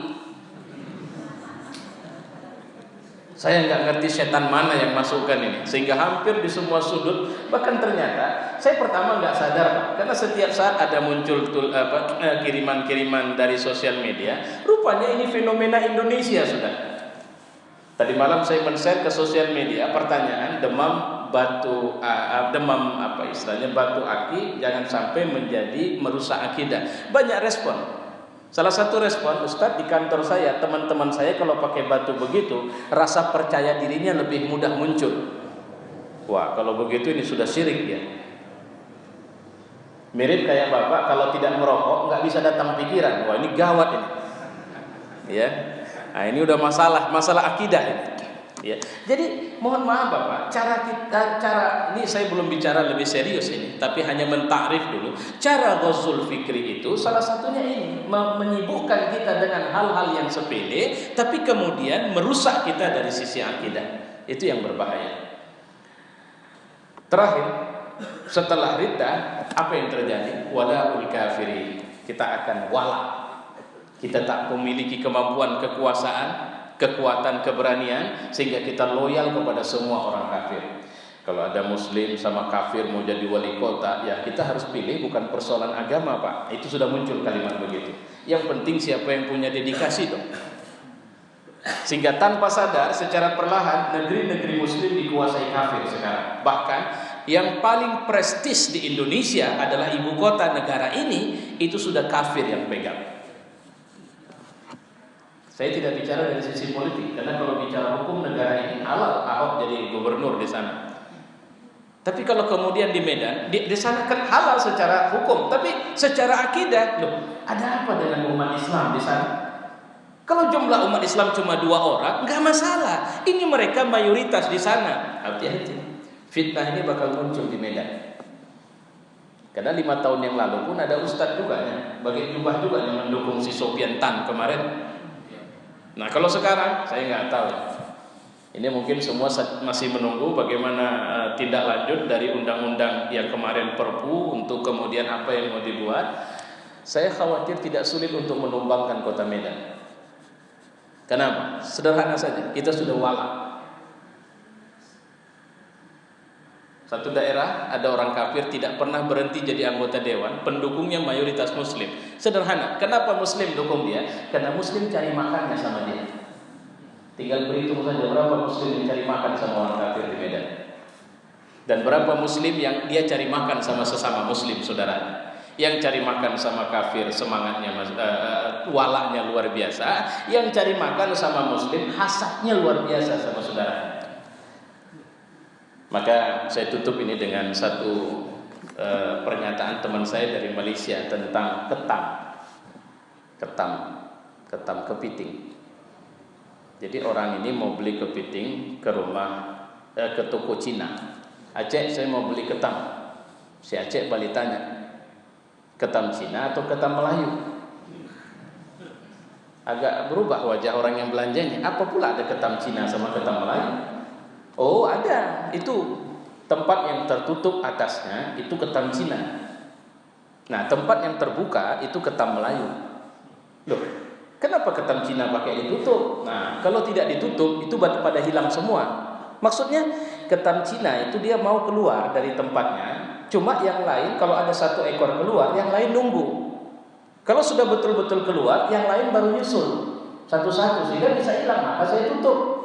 Saya nggak ngerti setan mana yang masukkan ini, sehingga hampir di semua sudut. Bahkan ternyata saya pertama nggak sadar, Pak, karena setiap saat ada muncul kiriman-kiriman dari sosial media. Rupanya ini fenomena Indonesia sudah. Tadi malam saya men-share ke sosial media pertanyaan demam batu batu aki jangan sampai menjadi merusak akidah. Banyak respon. Salah satu respon, Ustadz, di kantor saya, teman-teman saya kalau pakai batu begitu, rasa percaya dirinya lebih mudah muncul. Wah, kalau begitu ini sudah syirik ya. Mirip kayak Bapak kalau tidak merokok nggak bisa datang pikiran. Wah, ini gawat ini. Ya. Nah, ini udah masalah akidah ini. Ya. Jadi mohon maaf Bapak, cara ini saya belum bicara lebih serius ini, tapi hanya mentakrif dulu. Cara ghazul fikri itu salah satunya ini, menyibukkan kita dengan hal-hal yang sepele, tapi kemudian merusak kita dari sisi akidah. Itu yang berbahaya. Terakhir, setelah riddah, apa yang terjadi? Walaul kafirin. Kita akan wala. Kita tak memiliki kemampuan kekuasaan, kekuatan, keberanian, sehingga kita loyal kepada semua orang kafir. Kalau ada muslim sama kafir mau jadi wali kota, ya kita harus pilih, bukan persoalan agama Pak. Itu sudah muncul kalimat begitu. Yang penting siapa yang punya dedikasi dong. Sehingga tanpa sadar, secara perlahan negeri-negeri muslim dikuasai kafir sekarang. Bahkan yang paling prestis di Indonesia adalah ibu kota negara ini, itu sudah kafir yang pegang. Saya tidak bicara dari sisi politik, karena kalau bicara hukum negara ini halal Ahok jadi gubernur di sana. Tapi kalau kemudian di Medan, di sana kan halal secara hukum, tapi secara akidah, loh, ada apa dengan umat Islam di sana? Kalau jumlah umat Islam cuma 2 orang, nggak masalah. Ini mereka mayoritas di sana. Hati-hati. Fitnah ini bakal muncul di Medan. Karena 5 tahun yang lalu pun ada ustadz juga ya, bagian jubah juga yang mendukung si Sofian Tan kemarin. Nah kalau sekarang saya nggak tahu. Ini mungkin semua masih menunggu bagaimana tindak lanjut dari undang-undang yang kemarin Perpu untuk kemudian apa yang mau dibuat. Saya khawatir tidak sulit untuk menumbangkan kota Medan. Kenapa? Sederhana saja, kita sudah wala. Satu daerah ada orang kafir tidak pernah berhenti jadi anggota dewan, pendukungnya mayoritas muslim. Sederhana, kenapa muslim dukung dia? Karena muslim cari makannya sama dia. Tinggal berhitung saja berapa muslim yang cari makan sama orang kafir di Medan, dan berapa muslim yang dia cari makan sama sesama muslim saudaranya. Yang cari makan sama kafir semangatnya walaknya luar biasa, yang cari makan sama muslim hasadnya luar biasa sama saudaranya. Maka saya tutup ini dengan satu pernyataan teman saya dari Malaysia tentang ketam kepiting. Jadi orang ini mau beli kepiting ke rumah ke toko Cina. Aceh, saya mau beli ketam. Si Aceh balik tanya, ketam Cina atau ketam Melayu? Agak berubah wajah orang yang belanjanya. Apa pula ada ketam Cina sama ketam Melayu? Oh ada, itu tempat yang tertutup atasnya itu ketam Cina. Nah tempat yang terbuka itu ketam Melayu. Loh, kenapa ketam Cina pakai ditutup? Nah kalau tidak ditutup itu pada hilang semua. Maksudnya ketam Cina itu dia mau keluar dari tempatnya, cuma yang lain kalau ada 1 ekor keluar, yang lain nunggu. Kalau sudah betul-betul keluar, yang lain baru nyusul satu-satu sehingga bisa hilang. Maka saya tutup.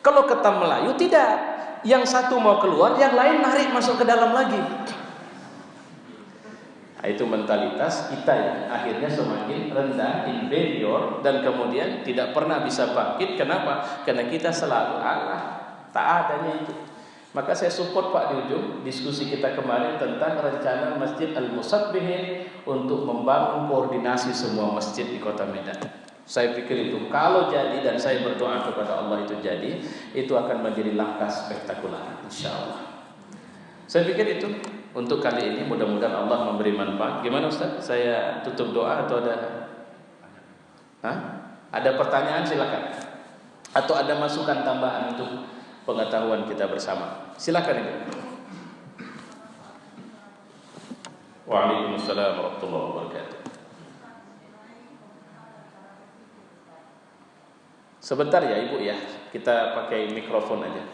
Kalau ketam Melayu tidak, yang satu mau keluar, yang lain narik masuk ke dalam lagi. Nah, itu mentalitas kita yang akhirnya semakin rendah, inferior, dan kemudian tidak pernah bisa bangkit. Kenapa? Karena kita selalu tak adanya itu. Maka saya support Pak di ujung diskusi kita kemarin tentang rencana Masjid Al-Musabbihin untuk membangun koordinasi semua masjid di Kota Medan. Saya pikir itu kalau jadi, dan saya berdoa kepada Allah itu jadi, itu akan menjadi langkah spektakuler insyaallah. Saya pikir itu untuk kali ini, mudah-mudahan Allah memberi manfaat. Gimana Ustaz? Saya tutup doa atau ada? Ada pertanyaan silakan. Atau ada masukan tambahan untuk pengetahuan kita bersama. Silakan Ibu. Waalaikumsalam warahmatullahi wabarakatuh. Sebentar ya Ibu ya, kita pakai mikrofon aja.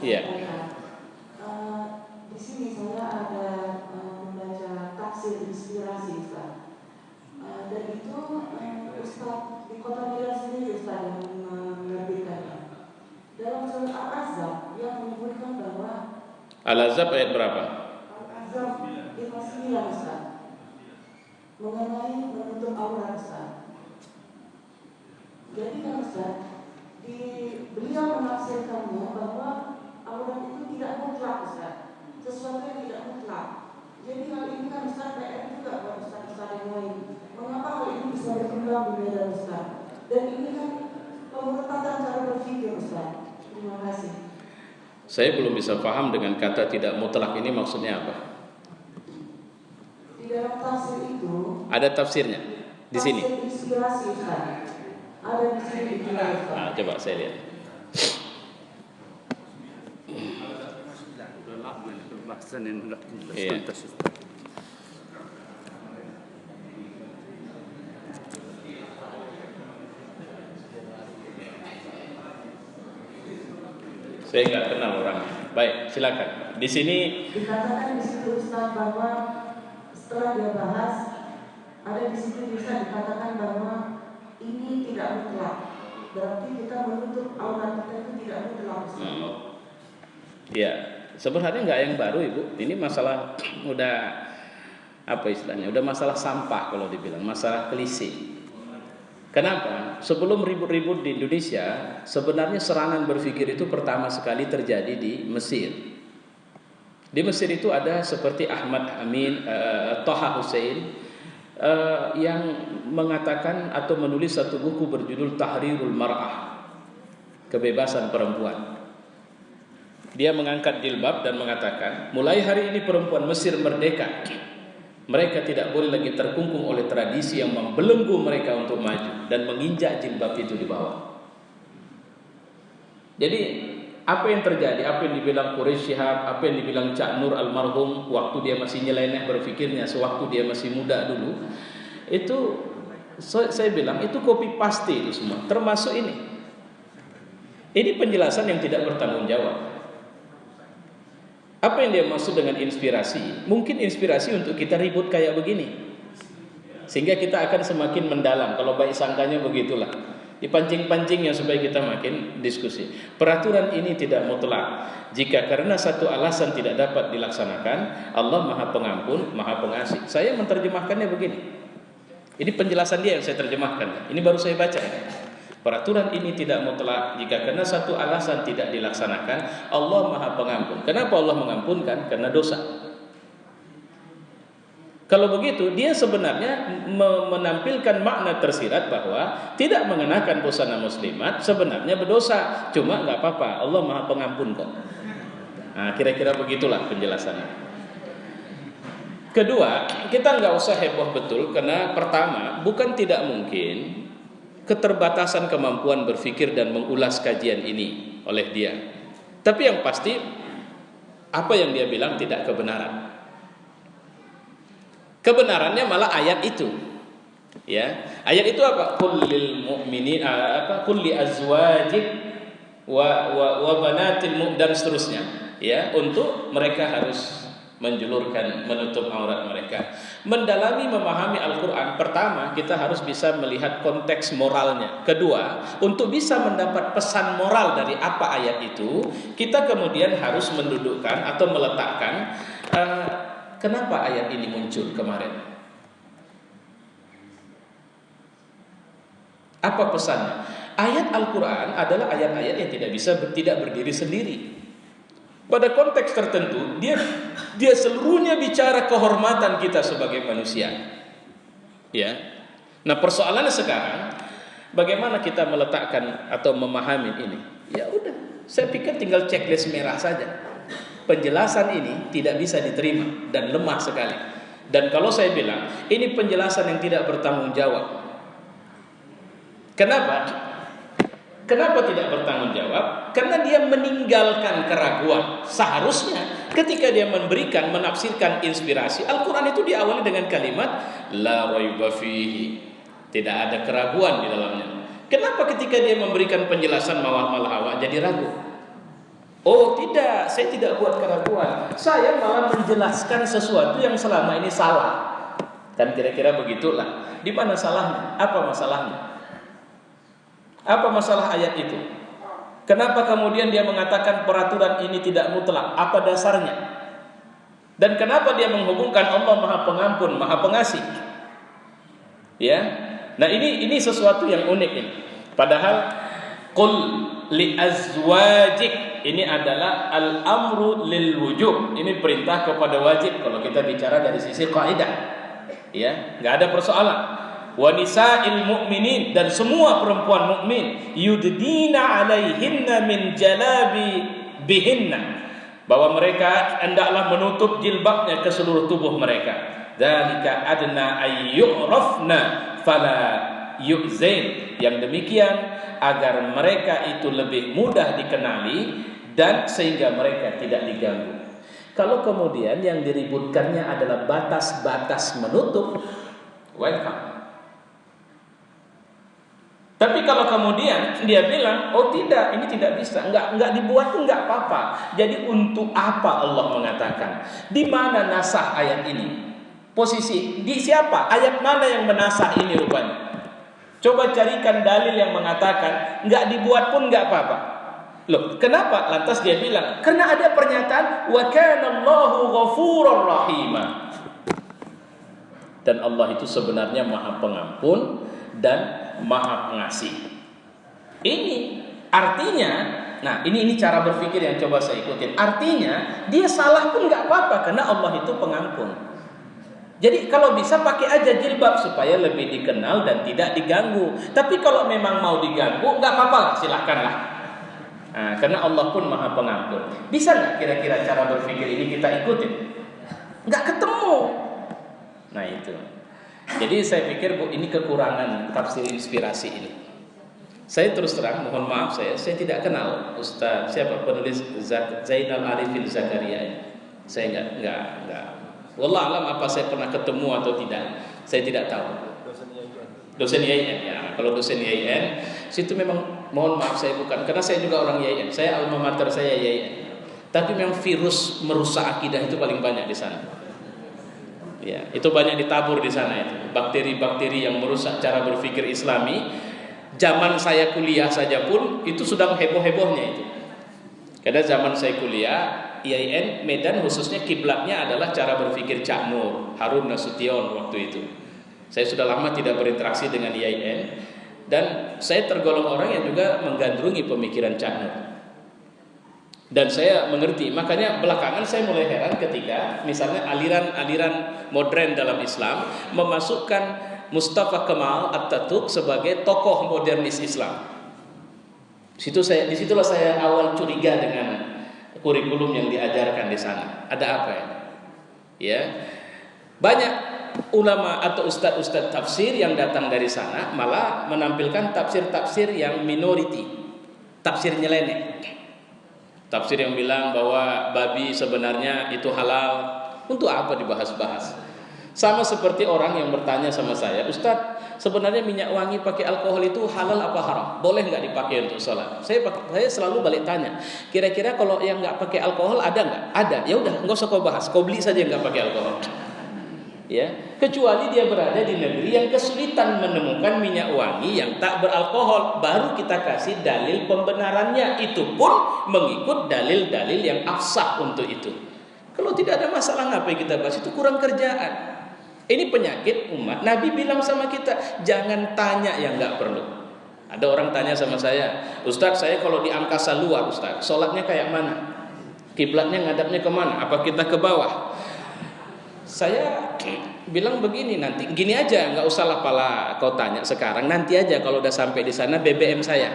Iya. Di sini saya ada membaca tafsir inspirasi Ustaz. Dan itu Ustaz di Kota Medan sendiri Ustaz yang menerbitkannya. Dalam surat Al-Ahzab yang menyebutkan bahwa Al-Ahzab ayat berapa? Al-Ahzab 59 Ustaz, mengenai menutup aurat Ustaz. Jadi kan Ustaz, beliau menafsirkannya bahwa aurat itu tidak mutlak Ustaz. sesuatu yang tidak mutlak. Jadi hal ini kan Ustaz PR juga buat Ustaz-Ustaz yang lain. Mengapa hal ini bisa berkembang di media Ustaz? Dan ini kan pemurtatan cara berpikir Ustaz. Terima kasih. Saya belum bisa paham dengan kata tidak mutlak ini maksudnya apa. Di dalam tafsir itu ada tafsirnya di sini. Tafsir inspirasi Ustaz. Ada di sini di Ustaz. Nah, coba saya lihat. Iya. Saya nggak kenal orangnya. Baik, silakan. Di sini dikatakan di situ Ustaz bahwa setelah dia bahas, ada di situ bisa dikatakan bahwa ini tidak mutlak. Berarti kita menutup aurat kita itu tidak mutlak. Ya, sebenarnya nggak yang baru Ibu. Ini masalah udah apa istilahnya? Udah masalah sampah kalau dibilang, masalah klise. Kenapa? Sebelum ribut-ribut di Indonesia, sebenarnya serangan berpikir itu pertama sekali terjadi di Mesir. Di Mesir itu ada seperti Ahmad Amin, Toha Hussein, yang mengatakan atau menulis satu buku berjudul Tahrirul Mar'ah, kebebasan perempuan. Dia mengangkat jilbab dan mengatakan, mulai hari ini perempuan Mesir merdeka. Mereka tidak boleh lagi terkungkung oleh tradisi yang membelenggu mereka untuk maju dan menginjak jilbab itu di bawah. Jadi apa yang terjadi, apa yang dibilang Quraish Shihab, apa yang dibilang Cak Nur almarhum waktu dia masih nyeleneh berpikirnya, sewaktu dia masih muda dulu, itu saya bilang itu copy paste itu semua, termasuk ini. Ini penjelasan yang tidak bertanggung jawab. Apa yang dia maksud dengan inspirasi? Mungkin inspirasi untuk kita ribut kayak begini, sehingga kita akan semakin mendalam. Kalau baik sangkanya begitulah, dipancing-pancingnya supaya kita makin diskusi. Peraturan ini tidak mutlak. Jika karena satu alasan tidak dapat dilaksanakan, Allah Maha Pengampun, Maha Pengasih. Saya menerjemahkannya begini. Ini penjelasan dia yang saya terjemahkan. Ini baru saya baca. Peraturan ini tidak mutlak. Jika karena satu alasan tidak dilaksanakan, Allah Maha Pengampun. Kenapa Allah mengampunkan? Karena dosa. Kalau begitu, dia sebenarnya menampilkan makna tersirat bahwa tidak mengenakan busana muslimat sebenarnya berdosa. Cuma nggak apa-apa, Allah Maha Pengampun kok. Nah, kira-kira begitulah penjelasannya. Kedua, kita nggak usah heboh betul, karena pertama, bukan tidak mungkin keterbatasan kemampuan berpikir dan mengulas kajian ini oleh dia. Tapi yang pasti, apa yang dia bilang tidak kebenaran. Kebenarannya malah ayat itu. Ya, ayat itu apa? Qul lil mu'minin qul li azwajik wa banatil mu'min dan seterusnya. Ya, untuk mereka harus menjulurkan, menutup aurat mereka. Mendalami memahami Al-Quran, pertama kita harus bisa melihat konteks moralnya. Kedua, untuk bisa mendapat pesan moral dari apa ayat itu, kita kemudian harus mendudukkan atau meletakkan kenapa ayat ini muncul kemarin. Apa pesannya? Ayat Al-Quran adalah ayat-ayat yang tidak berdiri sendiri. Pada konteks tertentu, dia seluruhnya bicara kehormatan kita sebagai manusia. Ya. Nah, persoalannya sekarang, bagaimana kita meletakkan atau memahami ini? Ya udah, saya pikir tinggal checklist merah saja. Penjelasan ini tidak bisa diterima dan lemah sekali. Dan kalau saya bilang, ini penjelasan yang tidak bertanggung jawab. Kenapa? Kenapa tidak bertanggung jawab? Karena dia meninggalkan keraguan. Seharusnya ketika dia menafsirkan inspirasi, Al-Quran itu diawali dengan kalimat la raiba fihi, tidak ada keraguan di dalamnya. Kenapa ketika dia memberikan penjelasan malah awak jadi ragu? Oh tidak, saya tidak buat keraguan. Saya malah menjelaskan sesuatu yang selama ini salah. Dan kira-kira begitulah. Di mana salahnya? Apa masalahnya? Apa masalah ayat itu? Kenapa kemudian dia mengatakan peraturan ini tidak mutlak? Apa dasarnya? Dan kenapa dia menghubungkan Allah Maha Pengampun, Maha Pengasih? Ya. Nah, ini sesuatu yang unik ini. Padahal qul li azwajik, ini adalah al-amru lil wujub. Ini perintah kepada wajib kalau kita bicara dari sisi kaidah. Ya, enggak ada persoalan. Wa nisa'il mu'minin, dan semua perempuan mukmin yuddina 'alaihinna min jalabi bihinna, bahwa mereka hendaklah menutup jilbabnya ke seluruh tubuh mereka. Dzalika adna ayyurafna fala yu'zain. Yang demikian agar mereka itu lebih mudah dikenali dan sehingga mereka tidak diganggu. Kalau kemudian yang diributkannya adalah batas-batas menutup, welcome. Tapi kalau kemudian dia bilang, oh tidak, ini tidak bisa, enggak dibuat, enggak apa-apa. Jadi untuk apa Allah mengatakan? Di mana nasah ayat ini? Posisi di siapa? Ayat mana yang menasah ini rupanya? Coba carikan dalil yang mengatakan enggak dibuat pun enggak apa-apa. Loh, kenapa? Lantas dia bilang, karena ada pernyataan wa kana Allahu ghafurur rahima. Dan Allah itu sebenarnya Maha Pengampun dan Maha Pengasih. Ini artinya, nah ini cara berpikir yang coba saya ikutin. Artinya dia salah pun nggak apa-apa karena Allah itu pengampun. Jadi kalau bisa pakai aja jilbab supaya lebih dikenal dan tidak diganggu. Tapi kalau memang mau diganggu nggak apa-apa lah, silahkanlah. Nah, karena Allah pun Maha Pengampun. Bisa nggak kira-kira cara berpikir ini kita ikutin? Nggak ketemu. Nah itu. Jadi saya pikir Bu, ini kekurangan tafsir inspirasi ini. Saya terus terang mohon maaf, saya tidak kenal Ustaz siapa penulis Zainal Arifin Zakaria ini. Saya enggak. Wallah alam apa saya pernah ketemu atau tidak, saya tidak tahu. Dosen YIN ya. Kalau dosen YIN situ memang mohon maaf saya bukan, karena saya juga orang YIN. Saya alma mater saya YIN. Tapi memang virus merusak akidah itu paling banyak di sana. Ya, itu banyak ditabur di sana itu. Bakteri-bakteri yang merusak cara berpikir Islami. Zaman saya kuliah saja pun itu sudah heboh-hebohnya itu. Karena zaman saya kuliah IAIN Medan khususnya kiblatnya adalah cara berpikir Cak Nur, Harun Nasution waktu itu. Saya sudah lama tidak berinteraksi dengan IAIN dan saya tergolong orang yang juga menggandrungi pemikiran Cak Nur. Dan saya mengerti, makanya belakangan saya mulai heran ketika misalnya aliran-aliran modern dalam Islam memasukkan Mustafa Kemal Atatürk sebagai tokoh modernis Islam. Disitulah saya awal curiga dengan kurikulum yang diajarkan di sana. Ada apa ya? Ya, banyak ulama atau ustadz-ustadz tafsir yang datang dari sana malah menampilkan tafsir-tafsir yang minority, tafsir nyeleneh. Tafsir yang bilang bahwa babi sebenarnya itu halal. Untuk apa dibahas-bahas? Sama seperti orang yang bertanya sama saya, Ustadz, sebenarnya minyak wangi pakai alkohol itu halal apa haram? Boleh nggak dipakai untuk sholat? Saya selalu balik tanya, kira-kira kalau yang nggak pakai alkohol ada nggak? Ada. Ya udah, nggak usah kau bahas. Kau beli saja yang nggak pakai alkohol. Ya, kecuali dia berada di negeri yang kesulitan menemukan minyak wangi yang tak beralkohol, baru kita kasih dalil pembenarannya. Itu pun mengikut dalil-dalil yang afsah untuk itu. Kalau tidak ada masalah, ngapain kita bahas itu? Kurang kerjaan. Ini penyakit umat. Nabi bilang sama kita, jangan tanya yang nggak perlu. Ada orang tanya sama saya, Ustadz, saya kalau di angkasa luar, Ustadz, sholatnya kayak mana? Kiblatnya ngadapnya kemana? Apa kita ke bawah? Saya bilang begini, nanti gini aja, nggak usah lah pala kau tanya sekarang, nanti aja kalau udah sampai di sana BBM saya.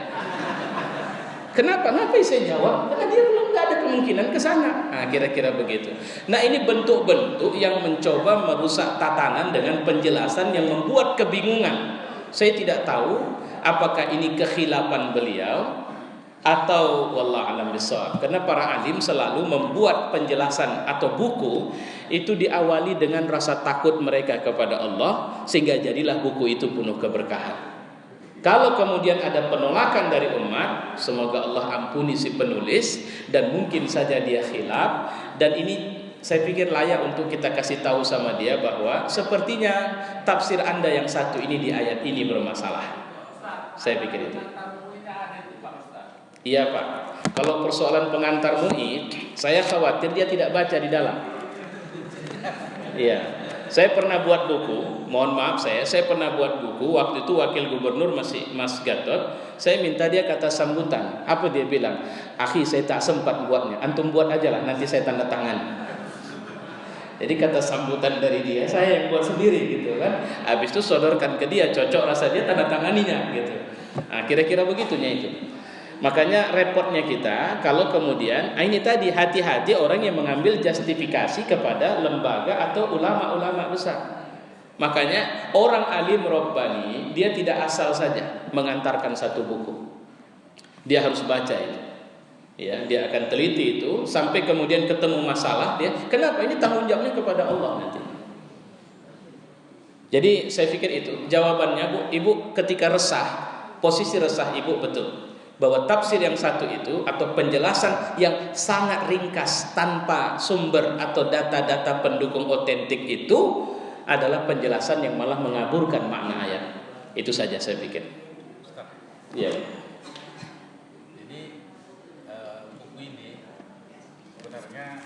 Kenapa saya jawab? Karena dia belum nggak ada kemungkinan ke sana. Nah, kira-kira begitu. Nah, ini bentuk-bentuk yang mencoba merusak tatanan dengan penjelasan yang membuat kebingungan. Saya tidak tahu apakah ini kekhilapan beliau atau wallah alam bisawab. Karena para alim selalu membuat penjelasan atau buku itu diawali dengan rasa takut mereka kepada Allah sehingga jadilah buku itu penuh keberkahan. Kalau kemudian ada penolakan dari umat, semoga Allah ampuni si penulis dan mungkin saja dia khilaf, dan ini saya pikir layak untuk kita kasih tahu sama dia bahwa sepertinya tafsir Anda yang satu ini di ayat ini bermasalah. Saya pikir itu. Iya Pak, kalau persoalan pengantar MUI, saya khawatir dia tidak baca di dalam. Iya, Saya pernah buat buku, mohon maaf saya pernah buat buku, waktu itu wakil gubernur masih Mas Gatot, saya minta dia kata sambutan. Apa dia bilang? "Akhi, saya tak sempat buatnya, antum buat aja lah, nanti saya tanda tangan." Jadi kata sambutan dari dia, saya yang buat sendiri gitu kan. Habis itu sodorkan ke dia, cocok rasa dia, tanda tanganinya gitu. Nah, kira-kira begitunya itu. Makanya repotnya kita kalau kemudian ini tadi, hati-hati orang yang mengambil justifikasi kepada lembaga atau ulama-ulama besar. Makanya orang alim Rabbani dia tidak asal saja mengantarkan satu buku. Dia harus baca itu. Ya, dia akan teliti itu sampai kemudian ketemu masalah dia. Kenapa? Ini tanggung jawabnya kepada Allah nanti. Jadi saya pikir itu jawabannya, Bu. Ibu ketika resah, posisi resah Ibu betul. Bahwa tafsir yang satu itu atau penjelasan yang sangat ringkas tanpa sumber atau data-data pendukung otentik itu adalah penjelasan yang malah mengaburkan makna ayat. Itu saja saya pikir. Iya. Jadi buku ini sebenarnya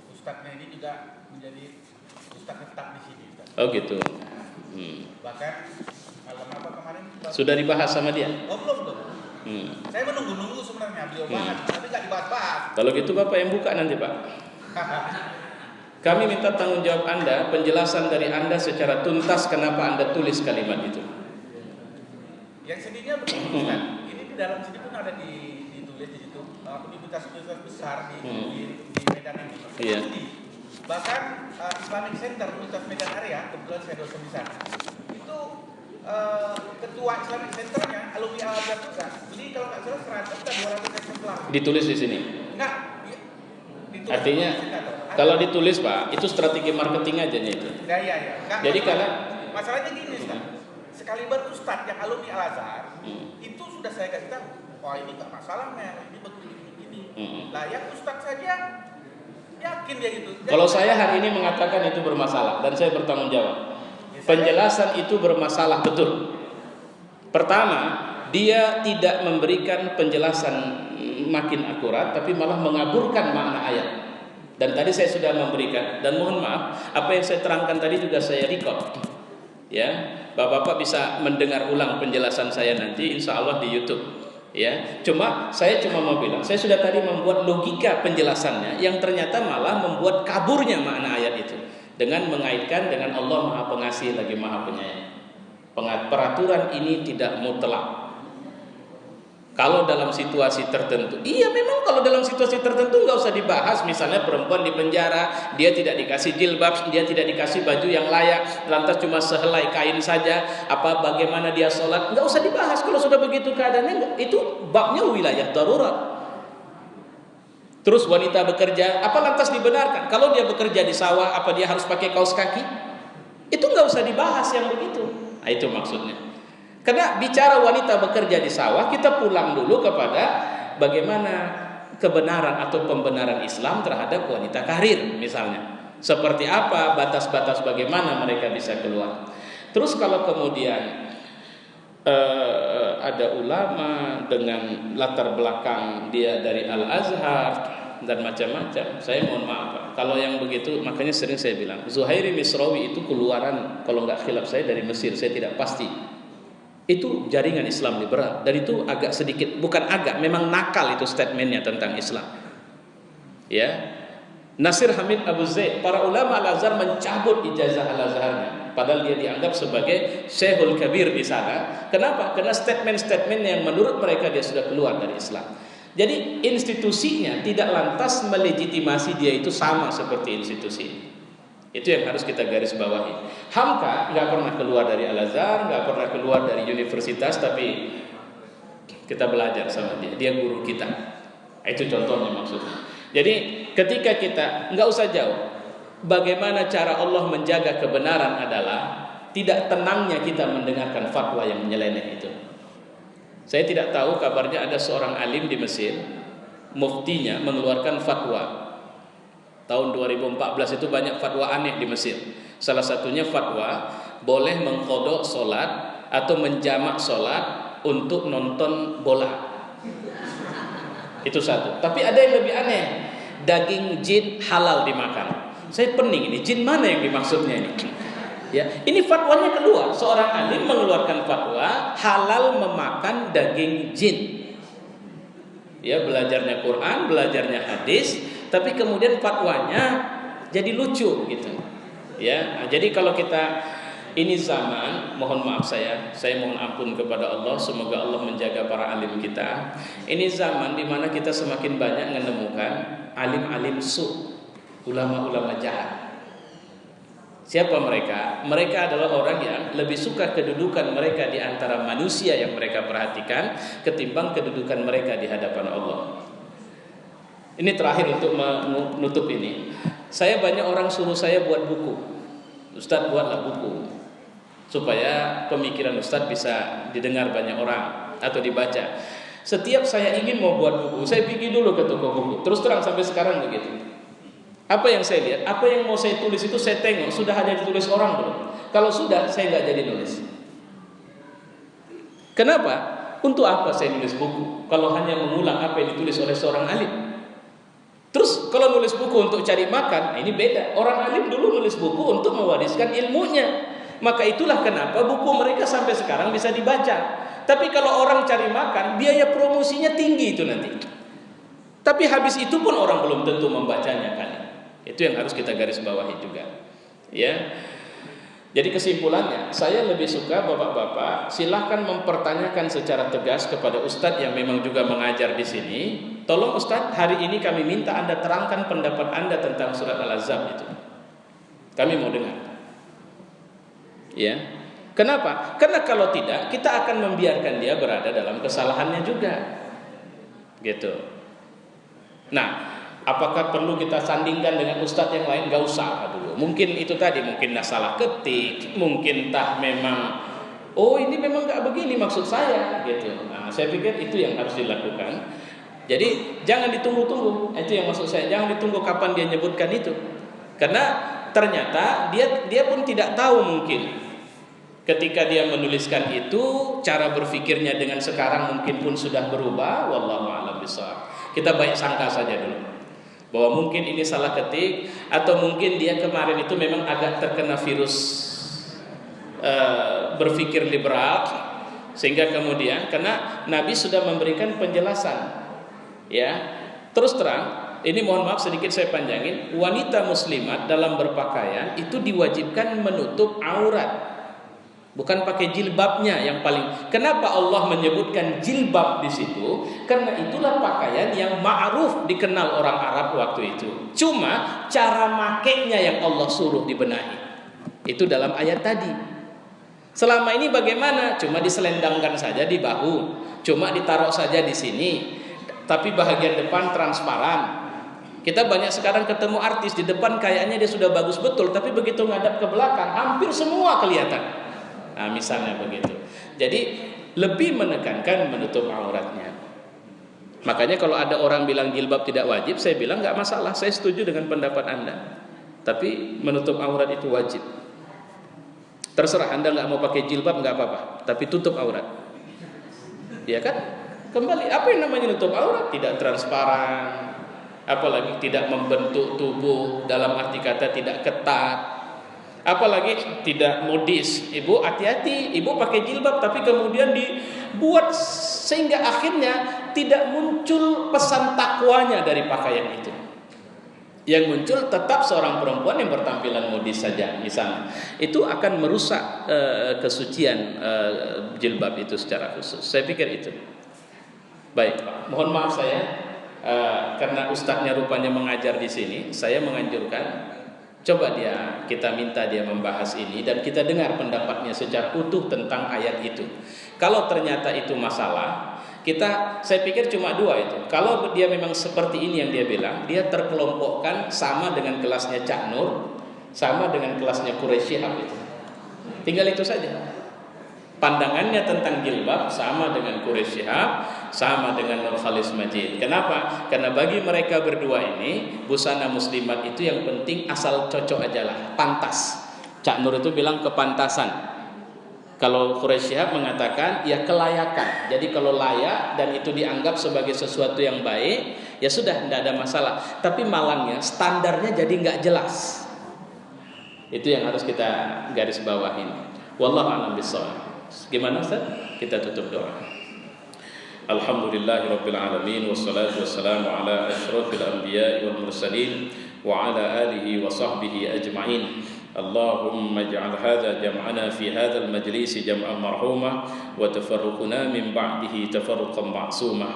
ustadznya ini juga menjadi ustadz tetap di sini, Ustaz. Oh gitu. Bahkan malam apa kemarin Sudah dibahas sama dia? Oh belum. Saya menunggu sebenarnya beliau bahas, tapi nggak dibahas-bahas. Kalau gitu Bapak yang buka nanti Pak. Kami minta tanggung jawab Anda, penjelasan dari Anda secara tuntas kenapa Anda tulis kalimat itu. Yang sedihnya begini, Ustaz. Ini di dalam sini pun ada ditulis di situ universitas besar di Medan ini. Iya. Bahkan Islamic Center Universitas Medan area, kebetulan saya dosen di sana. Itu ketua Islamic Centernya alumni Al-Azhar juga. Jadi kalau nggak salah 100 atau 200 eksemplar. Ditulis di sini. Enggak. Ditulis Artinya kalau ditulis Pak, itu strategi marketing aja itu. Iya. Jadi kalau masalahnya gini, Ustaz. Sekaliber Ustaz yang alumni Al-Azhar, itu sudah saya kasih tahu. Wah, ini nggak masalah, men. Ini begini. Lah yang Ustaz saja yakin dia gitu. Kalau saya hari ini mengatakan itu bermasalah dan saya bertanggung jawab. Penjelasan itu bermasalah betul. Pertama, dia tidak memberikan penjelasan makin akurat, tapi malah mengaburkan makna ayat. Dan tadi saya sudah memberikan, dan mohon maaf, apa yang saya terangkan tadi juga saya record. Ya, Bapak-bapak bisa mendengar ulang penjelasan saya nanti, insya Allah di YouTube. Ya, saya cuma mau bilang, saya sudah tadi membuat logika penjelasannya, yang ternyata malah membuat kaburnya makna ayat itu. Dengan mengaitkan dengan Allah Maha Pengasih lagi Maha Penyayang. Peraturan ini tidak mutlak. Kalau dalam situasi tertentu, iya memang kalau dalam situasi tertentu nggak usah dibahas. Misalnya perempuan di penjara, dia tidak dikasih jilbab, dia tidak dikasih baju yang layak, lantas cuma sehelai kain saja. Bagaimana dia sholat, nggak usah dibahas. Kalau sudah begitu keadaannya, itu babnya wilayah darurat. Terus wanita bekerja, apa lantas dibenarkan? Kalau dia bekerja di sawah, apa dia harus pakai kaos kaki? Itu nggak usah dibahas yang begitu. Nah, itu maksudnya. Karena bicara wanita bekerja di sawah, kita pulang dulu kepada bagaimana kebenaran atau pembenaran Islam terhadap wanita karir misalnya. Seperti apa batas-batas bagaimana mereka bisa keluar. Terus kalau kemudian ada ulama dengan latar belakang dia dari Al-Azhar dan macam-macam, saya mohon maaf Pak, kalau yang begitu, makanya sering saya bilang Zuhairi Misrawi itu keluaran, kalau nggak khilaf saya dari Mesir, saya tidak pasti. Itu jaringan Islam liberal, dan itu agak sedikit, bukan agak, memang nakal itu statementnya tentang Islam. Ya, Nasir Hamid Abu Zaid, para ulama Al-Azhar mencabut ijazah Al-Azharnya, padahal dia dianggap sebagai Syekhul Kabir di sana. Kenapa? Karena statement-statement yang menurut mereka dia sudah keluar dari Islam. Jadi institusinya tidak lantas melegitimasi dia itu sama seperti institusi. Itu yang harus kita garis bawahi. Hamka nggak pernah keluar dari Al-Azhar, nggak pernah keluar dari universitas, tapi kita belajar sama dia. Dia guru kita. Itu contohnya maksudnya. Jadi ketika kita nggak usah jauh, bagaimana cara Allah menjaga kebenaran adalah tidak tenangnya kita mendengarkan fatwa yang menyeleneh itu. Saya tidak tahu kabarnya ada seorang alim di Mesir, muftinya mengeluarkan fatwa. Tahun 2014 itu banyak fatwa aneh di Mesir. Salah satunya fatwa boleh mengqadha sholat atau menjamak sholat untuk nonton bola. Itu satu. Tapi ada yang lebih aneh, daging jin halal dimakan. Saya pening ini, jin mana yang dimaksudnya ini? Ya, ini fatwanya keluar. Seorang alim mengeluarkan fatwa halal memakan daging jin. Ya, belajarnya Quran, belajarnya hadis, tapi kemudian fatwanya jadi lucu gitu. Ya, nah, jadi kalau kita ini zaman, mohon maaf saya mohon ampun kepada Allah, semoga Allah menjaga para alim kita. Ini zaman di mana kita semakin banyak menemukan alim-alim su, ulama-ulama jahat. Siapa mereka? Mereka adalah orang yang lebih suka kedudukan mereka di antara manusia yang mereka perhatikan ketimbang kedudukan mereka di hadapan Allah. Ini terakhir untuk menutup ini. Saya banyak orang suruh saya buat buku. Ustadz, buatlah buku supaya pemikiran Ustadz bisa didengar banyak orang atau dibaca. Setiap saya ingin mau buat buku, saya pergi dulu ke toko buku. Terus terang sampai sekarang begitu. Apa yang saya lihat, apa yang mau saya tulis itu saya tengok sudah ada ditulis orang belum. Kalau sudah, saya nggak jadi nulis. Kenapa? Untuk apa saya nulis buku kalau hanya mengulang apa yang ditulis oleh seorang alim? Terus kalau nulis buku untuk cari makan, ini beda. Orang alim dulu nulis buku untuk mewariskan ilmunya. Maka itulah kenapa buku mereka sampai sekarang bisa dibaca. Tapi kalau orang cari makan, biaya promosinya tinggi itu nanti. Tapi habis itu pun orang belum tentu membacanya kan. Itu yang harus kita garis bawahi juga. Ya. Jadi kesimpulannya, saya lebih suka bapak-bapak silahkan mempertanyakan secara tegas kepada ustadz yang memang juga mengajar di sini. Tolong ustadz, hari ini kami minta Anda terangkan pendapat Anda tentang surat Al-Ahzab itu. Kami mau dengar. Ya. Kenapa? Karena kalau tidak, kita akan membiarkan dia berada dalam kesalahannya juga. Gitu. Nah, apakah perlu kita sandingkan dengan ustadz yang lain? Gak usah dulu. Mungkin itu tadi, mungkin dah salah ketik, mungkin tah memang, oh ini memang gak begini maksud saya, gitu. Nah, saya pikir itu yang harus dilakukan. Jadi jangan ditunggu-tunggu. Itu yang maksud saya. Jangan ditunggu kapan dia nyebutkan itu. Karena ternyata dia pun tidak tahu mungkin. Ketika dia menuliskan itu, cara berpikirnya dengan sekarang mungkin pun sudah berubah. Wallahu a'lam bishawab. Kita baik sangka saja dulu bahwa mungkin ini salah ketik, atau mungkin dia kemarin itu memang agak terkena virus berpikir liberal, sehingga kemudian karena Nabi sudah memberikan penjelasan, ya. Terus terang, ini mohon maaf sedikit saya panjangin, wanita muslimat dalam berpakaian itu diwajibkan menutup aurat. Bukan pakai jilbabnya yang paling. Kenapa Allah menyebutkan jilbab di situ? Karena itulah pakaian yang ma'ruf dikenal orang Arab waktu itu. Cuma cara makainya yang Allah suruh dibenahi. Itu dalam ayat tadi. Selama ini bagaimana? Cuma diselendangkan saja di bahu, cuma ditaruh saja di sini. Tapi bahagian depan transparan. Kita banyak sekarang ketemu artis di depan kayaknya dia sudah bagus betul, tapi begitu ngadap ke belakang hampir semua kelihatan. Nah, misalnya begitu. Jadi lebih menekankan menutup auratnya. Makanya kalau ada orang bilang jilbab tidak wajib, saya bilang nggak masalah, saya setuju dengan pendapat Anda. Tapi menutup aurat itu wajib. Terserah Anda nggak mau pakai jilbab nggak apa-apa, tapi tutup aurat. Ya kan? Kembali, apa yang namanya nutup aurat? Tidak transparan, apalagi tidak membentuk tubuh, dalam arti kata tidak ketat. Apalagi tidak modis. Ibu hati-hati, ibu pakai jilbab tapi kemudian dibuat sehingga akhirnya tidak muncul pesan takwanya dari pakaian itu. Yang muncul tetap seorang perempuan yang bertampilan modis saja misalnya. Itu akan merusak kesucian jilbab itu secara khusus. Saya pikir itu. Baik, mohon maaf saya karena ustadznya rupanya mengajar di sini, saya menganjurkan coba kita minta dia membahas ini dan kita dengar pendapatnya secara utuh tentang ayat itu. Kalau ternyata itu masalah, saya pikir cuma dua itu. Kalau dia memang seperti ini yang dia bilang, dia terkelompokkan sama dengan kelasnya Cak Nur, sama dengan kelasnya Quraisy Shihab itu. Tinggal itu saja. Pandangannya tentang jilbab sama dengan Quraisy Shihab, sama dengan Nur Khalis Majid. Kenapa? Karena bagi mereka berdua ini busana muslimat itu yang penting asal cocok aja lah, pantas. Cak Nur itu bilang kepantasan. Kalau Quraisy Shihab mengatakan ya kelayakan. Jadi kalau layak dan itu dianggap sebagai sesuatu yang baik, ya sudah, tidak ada masalah. Tapi malangnya standarnya jadi nggak jelas. Itu yang harus kita garis bawahi. Wallahu a'lam bishawab. Gimana Ustaz? Kita tutup doa. Alhamdulillahirabbil alamin wassalatu wassalamu ala asyrafil anbiya'i wal mursalin wa ala alihi wa sahbihi ajma'in. اللهم اجعل هذا جمعنا في هذا المجلس جمعا مرحوما وتفرقنا من بعده تفرقا معصوما.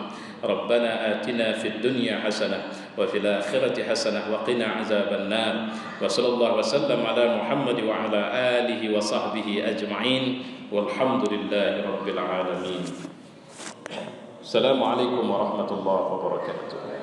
ربنا آتنا في الدنيا حسنة وفي الآخرة حسنة وقنا عذاب النار. وصلى الله وسلم على محمد وعلى آله وصحبه أجمعين والحمد لله رب العالمين. السلام عليكم ورحمة الله وبركاته.